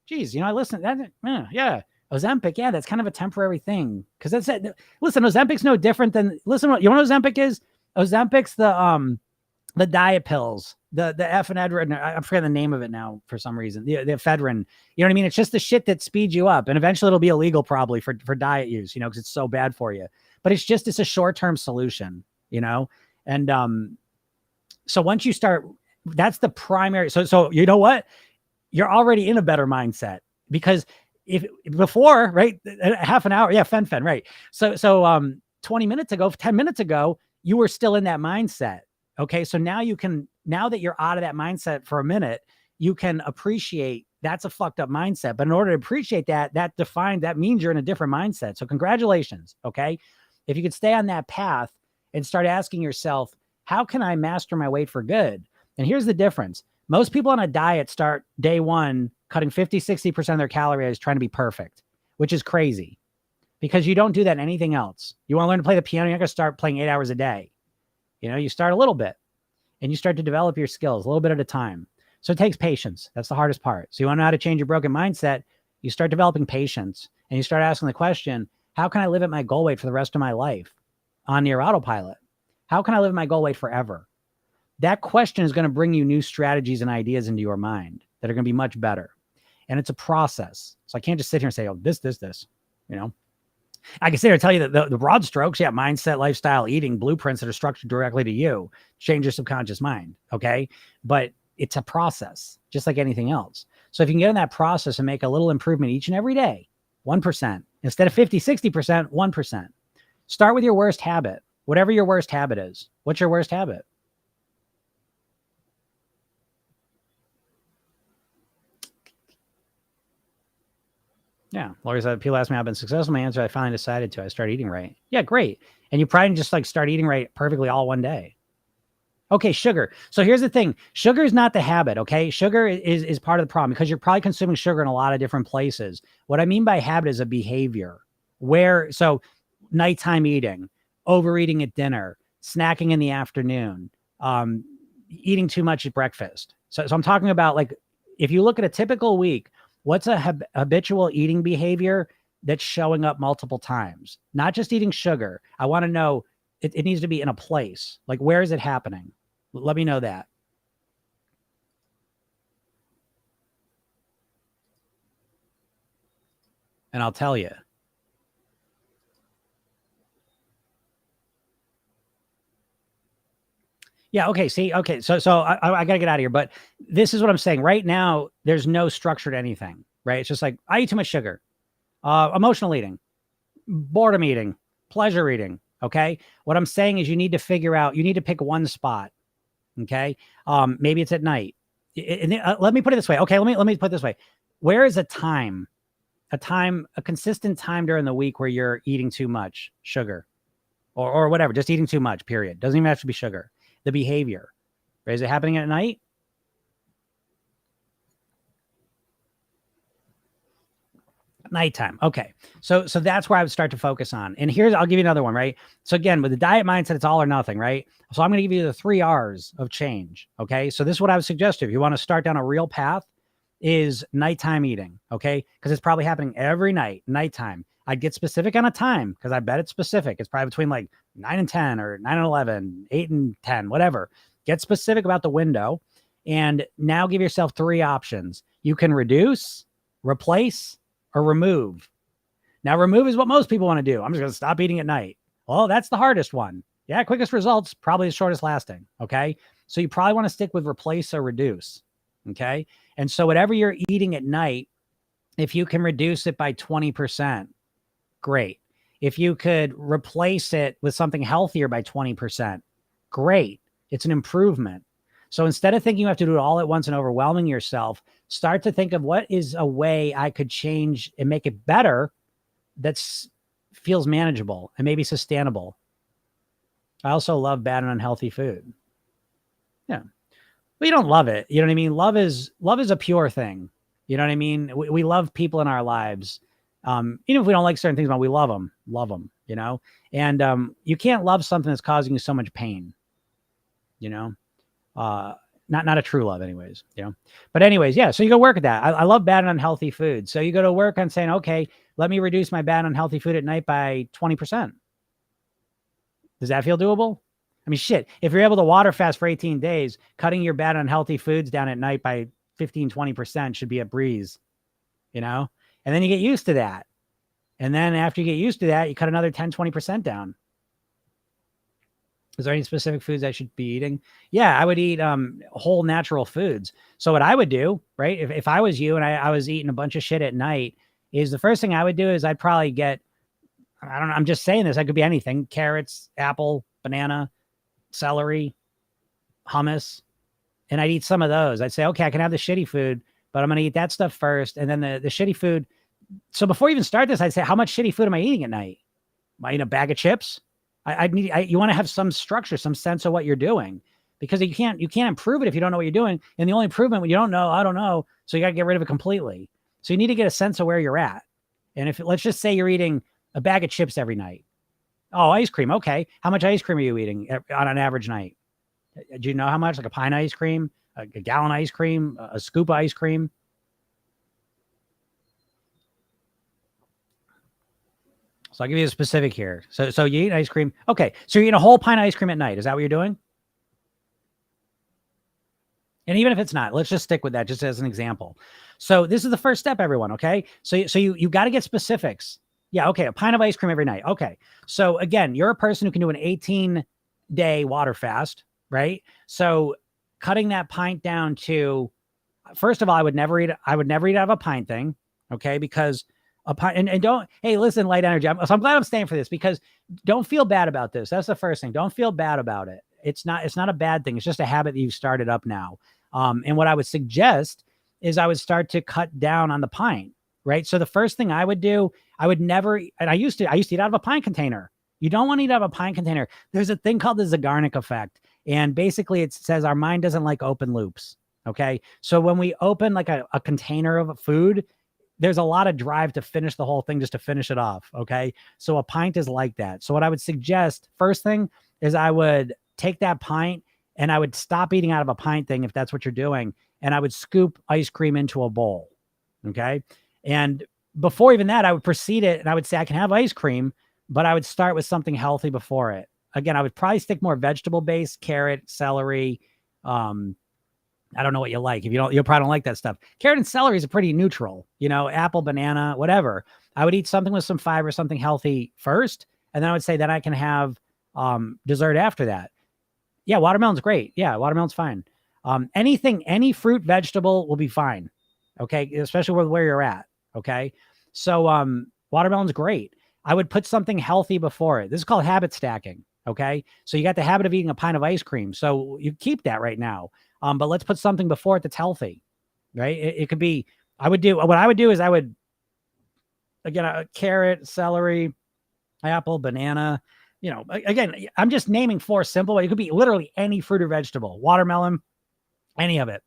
Geez, I listened. Yeah. Ozempic, yeah, that's kind of a temporary thing. Because that's it. Listen, Ozempic's no different than you know what Ozempic is? Ozempic's the diet pills, the ephedrine. I'm forgetting the name of it now for some reason. The ephedrine. You know what I mean? It's just the shit that speeds you up, and eventually it'll be illegal probably for diet use. You know, because it's so bad for you. But it's a short-term solution. You know, and so once you start, that's the primary. So you know what? You're already in a better mindset because if before, right, half an hour, yeah, fen, right. So 20 minutes ago, 10 minutes ago, you were still in that mindset. Okay. So now now that you're out of that mindset for a minute, you can appreciate that's a fucked up mindset. But in order to appreciate that means you're in a different mindset. So congratulations. Okay. If you could stay on that path and start asking yourself, how can I master my weight for good? And here's the difference. Most people on a diet start day one cutting 50, 60% of their calories trying to be perfect, which is crazy because you don't do that in anything else. You want to learn to play the piano, you're not going to start playing 8 hours a day. You know, you start a little bit and you start to develop your skills a little bit at a time. So it takes patience. That's the hardest part. So you want to know how to change your broken mindset. You start developing patience and you start asking the question, how can I live at my goal weight for the rest of my life on your autopilot? How can I live at my goal weight forever? That question is going to bring you new strategies and ideas into your mind that are going to be much better. And it's a process. So I can't just sit here and say, oh, this, you know, I can sit here and tell you that the broad strokes, yeah, mindset, lifestyle, eating blueprints that are structured directly to you, change your subconscious mind. Okay. But it's a process, just like anything else. So if you can get in that process and make a little improvement each and every day, 1%, instead of 50, 60%, 1%. Start with your worst habit, whatever your worst habit is. What's your worst habit? Yeah. Lori said, people ask me how I've been successful. My answer, I finally decided to. I started eating right. Yeah, great. And you probably just like start eating right perfectly all one day. Okay, sugar. So here's the thing. Sugar is not the habit, okay? Sugar is part of the problem because you're probably consuming sugar in a lot of different places. What I mean by habit is a behavior so nighttime eating, overeating at dinner, snacking in the afternoon, eating too much at breakfast. So I'm talking about like, if you look at a typical week, what's a habitual eating behavior that's showing up multiple times? Not just eating sugar. I want to know it needs to be in a place. Like, where is it happening? Let me know that. And I'll tell you. Yeah. Okay. See. Okay. So I got to get out of here. But this is what I'm saying. Right now, there's no structure to anything. Right. It's just like I eat too much sugar. Emotional eating, boredom eating, pleasure eating. Okay. What I'm saying is you need to figure out. You need to pick one spot. Okay. Maybe it's at night. Let me put it this way. Okay. Let me put it this way. Where is a consistent time during the week where you're eating too much sugar or whatever, just eating too much, period. Doesn't even have to be sugar. The behavior, right? Is it happening at night? Nighttime. Okay. So that's where I would start to focus on. And I'll give you another one, right? So again, with the diet mindset, it's all or nothing, right? So I'm going to give you the 3 R's of change. Okay. So this is what I would suggest if you want to start down a real path is nighttime eating. Okay. Because it's probably happening every night, nighttime. I'd get specific on a time because I bet it's specific. It's probably between like 9 and 10 or 9 and 11, 8 and 10, whatever. Get specific about the window. And now give yourself 3 options. You can reduce, replace, or remove. Now, remove is what most people want to do. I'm just going to stop eating at night. Well, that's the hardest one. Yeah, quickest results, probably the shortest lasting. Okay. So you probably want to stick with replace or reduce. Okay. And so whatever you're eating at night, if you can reduce it by 20%, great. If you could replace it with something healthier by 20%, great. It's an improvement. So instead of thinking you have to do it all at once and overwhelming yourself, start to think of what is a way I could change and make it better that feels manageable and maybe sustainable. I also love bad and unhealthy food. Yeah. Well, you don't love it. You know what I mean? Love is a pure thing. You know what I mean? We love people in our lives. Even if we don't like certain things, but we love them, you know? And you can't love something that's causing you so much pain, you know? Not a true love anyways, but anyways, yeah, so you go work at that. I love bad and unhealthy food. So you go to work on saying, okay, let me reduce my bad and unhealthy food at night by 20%. Does that feel doable? I mean, shit, if you're able to water fast for 18 days, cutting your bad and unhealthy foods down at night by 15, 20% should be a breeze, and then you get used to that. And then after you get used to that, you cut another 10, 20% down. Is there any specific foods I should be eating? Yeah, I would eat whole natural foods. So what I would do, right, if I was you and I was eating a bunch of shit at night, is the first thing I would do is I'd probably get, I don't know, I'm just saying this, I could be anything: carrots, apple, banana, celery, hummus, and I'd eat some of those. I'd say, okay, I can have the shitty food, but I'm going to eat that stuff first, and then the shitty food. So before you even start this, I'd say, how much shitty food am I eating at night? Am I eating a bag of chips? You want to have some structure, some sense of what you're doing, because you can't improve it if you don't know what you're doing. And the only improvement when you don't know, I don't know. So you got to get rid of it completely. So you need to get a sense of where you're at. And if let's just say you're eating a bag of chips every night. Oh, ice cream. Okay. How much ice cream are you eating on an average night? Do you know how much? Like a pint of ice cream, a gallon of ice cream, a scoop of ice cream? So I'll give you a specific here. So you eat ice cream. Okay. So you're eating a whole pint of ice cream at night. Is that what you're doing? And even if it's not, let's just stick with that just as an example. So this is the first step, everyone. Okay. So you got to get specifics. Yeah. Okay. A pint of ice cream every night. Okay. So again, you're a person who can do an 18-day water fast, right? So cutting that pint down to, first of all, I would never eat out of a pint thing. Okay. Because a pint, and don't, hey, listen, light energy. So I'm glad I'm staying for this, because don't feel bad about this. That's the first thing. Don't feel bad about it. It's not a bad thing. It's just a habit that you've started up now. And what I would suggest is I would start to cut down on the pint, right? So the first thing I would do, I would never, and I used to eat out of a pint container. You don't want to eat out of a pint container. There's a thing called the Zeigarnik effect. And basically it says our mind doesn't like open loops. Okay. So when we open like a container of food, there's a lot of drive to finish the whole thing just to finish it off. Okay. So a pint is like that. So what I would suggest, first thing is I would take that pint and I would stop eating out of a pint thing if that's what you're doing. And I would scoop ice cream into a bowl. Okay. And before even that, I would proceed it and I would say I can have ice cream, but I would start with something healthy before it. Again, I would probably stick more vegetable based: carrot, celery. I don't know what you like. If you probably don't like that stuff. Carrot and celery is pretty neutral, apple, banana, whatever. I would eat something with some fiber, something healthy first. And then I would say that I can have dessert after that. Yeah, watermelon's great. Yeah, watermelon's fine. Any fruit, vegetable will be fine. Okay, especially with where you're at. Okay, so watermelon's great. I would put something healthy before it. This is called habit stacking. Okay, so you got the habit of eating a pint of ice cream. So you keep that right now. But let's put something before it that's healthy, right? It could be, what I would do is I would, again, carrot, celery, apple, banana, again, I'm just naming 4 simple, but it could be literally any fruit or vegetable, watermelon, any of it.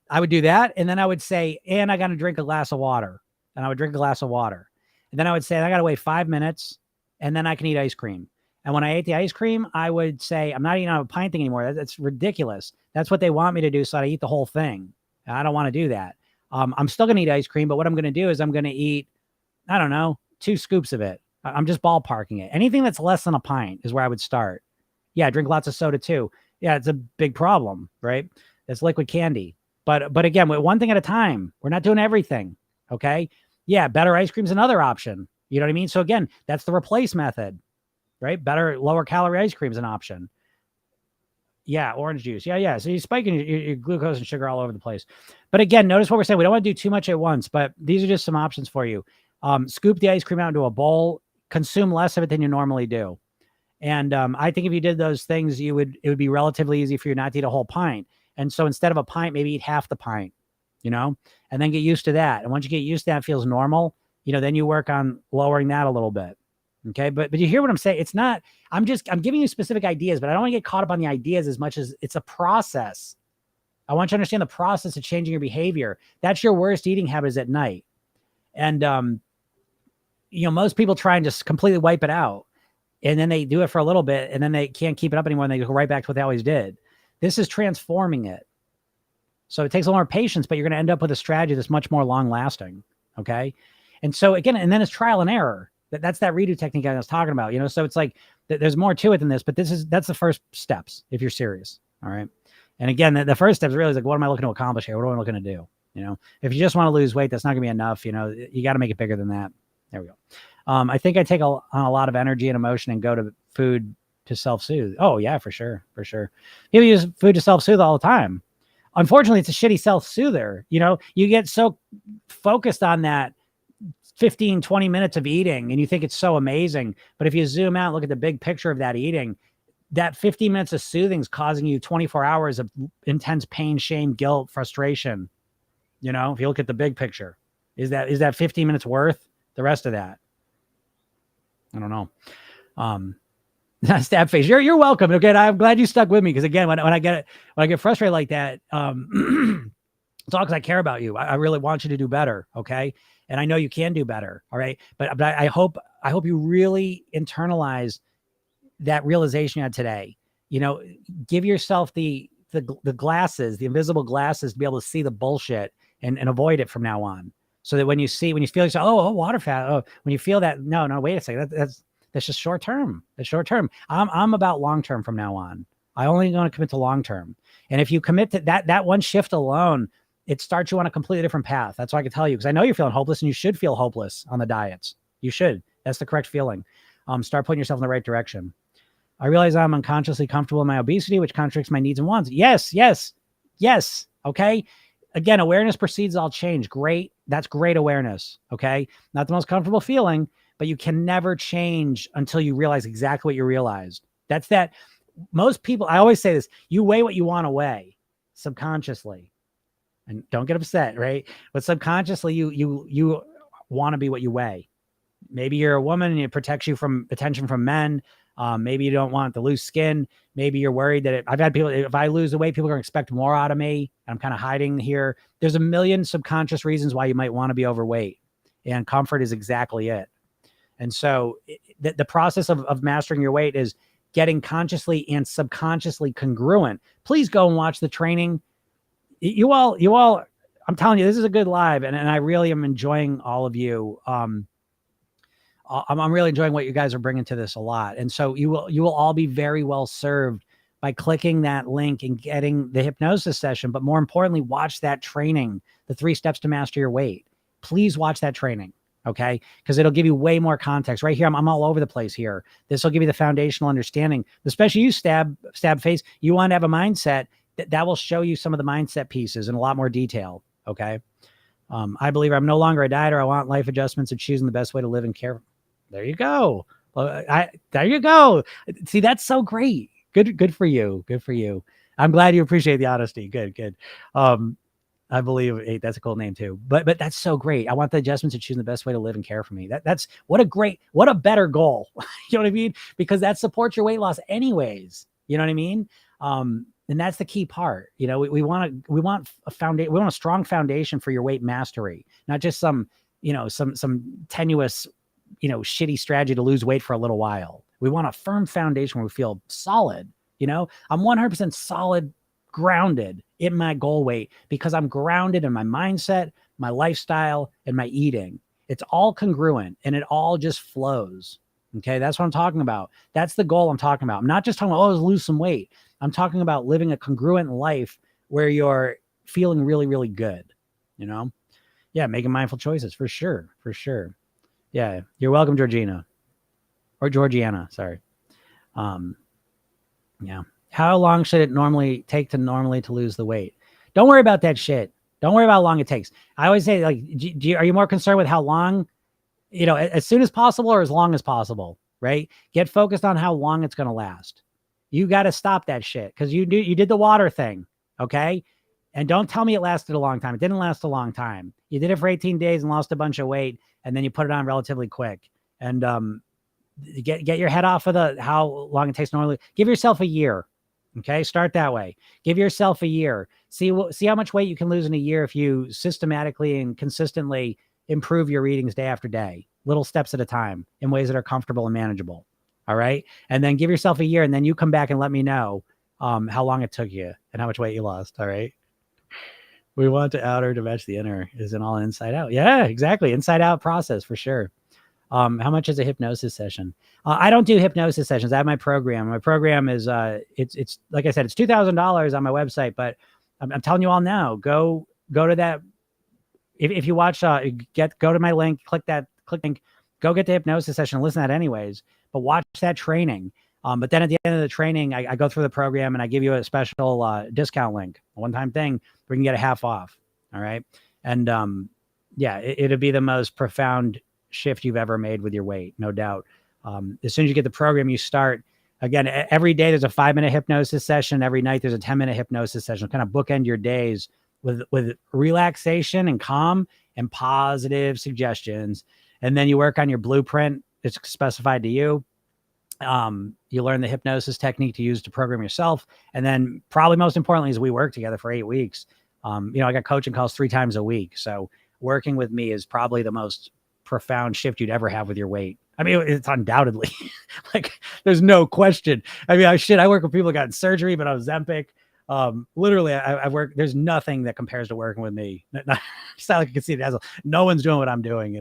I would do that. And then I would say, and I got to drink a glass of water. And I would drink a glass of water. And then I would say, I got to wait 5 minutes and then I can eat ice cream. And when I ate the ice cream, I would say, I'm not eating out of a pint thing anymore. That's ridiculous. That's what they want me to do. So I eat the whole thing. I don't want to do that. I'm still going to eat ice cream, but what I'm going to do is I'm going to eat, I don't know, 2 scoops of it. I'm just ballparking it. Anything that's less than a pint is where I would start. Yeah, drink lots of soda too. Yeah, it's a big problem, right? It's liquid candy. But again, one thing at a time. We're not doing everything. Okay. Yeah, better ice cream's another option. You know what I mean? So again, that's the replace method. Right? Better, lower calorie ice cream is an option. Yeah, orange juice. Yeah. So you're spiking your glucose and sugar all over the place. But again, notice what we're saying. We don't want to do too much at once, but these are just some options for you. Scoop the ice cream out into a bowl, consume less of it than you normally do. And I think if you did those things, it would be relatively easy for you not to eat a whole pint. And so instead of a pint, maybe eat half the pint, and then get used to that. And once you get used to that, it feels normal, then you work on lowering that a little bit. Okay. But you hear what I'm saying? It's not, I'm giving you specific ideas, but I don't want to get caught up on the ideas as much as it's a process. I want you to understand the process of changing your behavior. That's your worst eating habit, is at night. And, most people try and just completely wipe it out, and then they do it for a little bit and then they can't keep it up anymore. And they go right back to what they always did. This is transforming it. So it takes a lot more patience, but you're going to end up with a strategy that's much more long lasting. Okay. And so again, and then it's trial and error. That's that redo technique I was talking about, so it's like there's more to it than this, but that's the first steps if you're serious. All right. And again, the first step is really like, what am I looking to accomplish here? What am I looking to do? If you just want to lose weight, that's not gonna be enough. You got to make it bigger than that. There we go. I think I take on a lot of energy and emotion and go to food to self-soothe. Oh yeah, for sure. For sure. People use food to self-soothe all the time. Unfortunately, it's a shitty self-soother. You get so focused on that 15, 20 minutes of eating and you think it's so amazing. But if you zoom out and look at the big picture of that eating, that 15 minutes of soothing is causing you 24 hours of intense pain, shame, guilt, frustration. If you look at the big picture, is that 15 minutes worth the rest of that? I don't know. Stab face. You're welcome. Okay. I'm glad you stuck with me. Cause again, when I get frustrated like that, it's all because I care about you. I really want you to do better. Okay. And I know you can do better. All right. But I hope you really internalize that realization you had today. Give yourself the glasses, the invisible glasses, to be able to see the bullshit and avoid it from now on. So that when you feel yourself, oh, water fat. Oh, when you feel that, no, wait a second. That's just short term. That's short term. I'm about long term from now on. I only going to commit to long term. And if you commit to that one shift alone, it starts you on a completely different path. That's what I can tell you, because I know you're feeling hopeless, and you should feel hopeless on the diets. You should. That's the correct feeling. Start putting yourself in the right direction. I realize I'm unconsciously comfortable in my obesity, which contradicts my needs and wants. Yes. Okay. Again, awareness precedes all change. Great. That's great awareness. Okay. Not the most comfortable feeling, but you can never change until you realize exactly what you realized. That's that. Most people, I always say this, you weigh what you want to weigh subconsciously, and don't get upset. Right. But subconsciously, you want to be what you weigh. Maybe you're a woman and it protects you from attention from men. Maybe you don't want the loose skin. Maybe you're worried that I've had people, if I lose the weight, people are going to expect more out of me. I'm kind of hiding here. There's a million subconscious reasons why you might want to be overweight, and comfort is exactly it. And so the process of mastering your weight is getting consciously and subconsciously congruent. Please go and watch the training. You all, I'm telling you, this is a good live, and I really am enjoying all of you. I'm really enjoying what you guys are bringing to this a lot. And so you will all be very well served by clicking that link and getting the hypnosis session. But more importantly, watch that training, the 3 steps to master your weight. Please watch that training. Okay. Because it'll give you way more context right here. I'm all over the place here. This will give you the foundational understanding, especially you stab face. You want to have a mindset that will show you some of the mindset pieces in a lot more detail. Okay. I believe I'm no longer a dieter. I want life adjustments and choosing the best way to live and care. There you go. There you go. See, that's so great. Good for you. Good for you. I'm glad you appreciate the honesty. Good. I believe that's a cool name too, but that's so great. I want the adjustments to choosing the best way to live and care for me. That's what a better goal. You know what I mean? Because that supports your weight loss anyways. You know what I mean? And that's the key part. We want a foundation. We want a strong foundation for your weight mastery, not just some tenuous, shitty strategy to lose weight for a little while. We want a firm foundation where we feel solid. I'm 100% solid, grounded in my goal weight because I'm grounded in my mindset, my lifestyle, and my eating. It's all congruent and it all just flows. Okay. That's what I'm talking about. That's the goal I'm talking about. I'm not just talking about, lose some weight. I'm talking about living a congruent life where you're feeling really, really good. Yeah. Making mindful choices for sure. For sure. Yeah. You're welcome, Georgina or Georgiana. Sorry. Yeah. How long should it normally take to lose the weight? Don't worry about that shit. Don't worry about how long it takes. I always say, like, are you more concerned with how long, as soon as possible or as long as possible, right? Get focused on how long it's going to last. You got to stop that shit because you did the water thing. Okay. And don't tell me it lasted a long time. It didn't last a long time. You did it for 18 days and lost a bunch of weight, and then you put it on relatively quick. And get your head off of how long it takes normally. Give yourself a year. Okay. Start that way. Give yourself a year. See how much weight you can lose in a year if you systematically and consistently improve your readings day after day, little steps at a time in ways that are comfortable and manageable. All right. And then give yourself a year, and then you come back and let me know how long it took you and how much weight you lost. All right. We want the outer to match the inner is an all inside out. Yeah, exactly. Inside out process for sure. How much is a hypnosis session? I don't do hypnosis sessions. I have my program. My program is it's like I said, it's $2,000 on my website, but I'm telling you all now, go to that. If you watch, go to my link, click link, go get the hypnosis session, listen to that anyways, but watch that training. But then at the end of the training, I go through the program and I give you a special discount link, a one-time thing where you can get a half off. All right. And yeah, it'll be the most profound shift you've ever made with your weight, no doubt. As soon as you get the program, you start again, every day there's a 5-minute hypnosis session. Every night there's a 10-minute hypnosis session, kind of bookend your days with relaxation and calm and positive suggestions. And then you work on your blueprint. It's specified to you. You learn the hypnosis technique to use to program yourself. And then probably most importantly is we work together for 8 weeks. I got coaching calls 3 times a week. So working with me is probably the most profound shift you'd ever have with your weight. I mean, it's undoubtedly like, there's no question. I mean, I work with people who got surgery, but on Ozempic. Literally I work, there's nothing that compares to working with me. It's not like you can see it as no one's doing what I'm doing,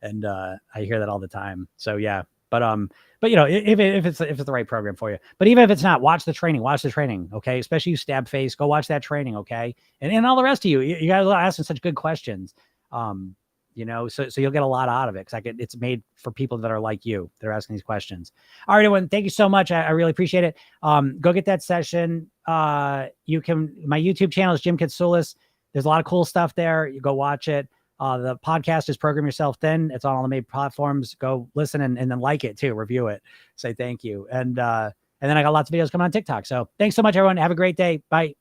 and I hear that all the time. So yeah, but if it's the right program for you, but even if it's not, watch the training. Okay. Especially you stab face, go watch that training. Okay. And all the rest of you guys are asking such good questions. So you'll get a lot out of it because it's made for people that are like you. They're asking these questions. All right, everyone. Thank you so much. I really appreciate it. Go get that session. My YouTube channel is Jim Katsoulis. There's a lot of cool stuff there. You go watch it. The podcast is Program Yourself Thin. It's on all the main platforms. Go listen and then like it too. Review it. Say thank you. And then I got lots of videos coming on TikTok. So thanks so much, everyone. Have a great day. Bye.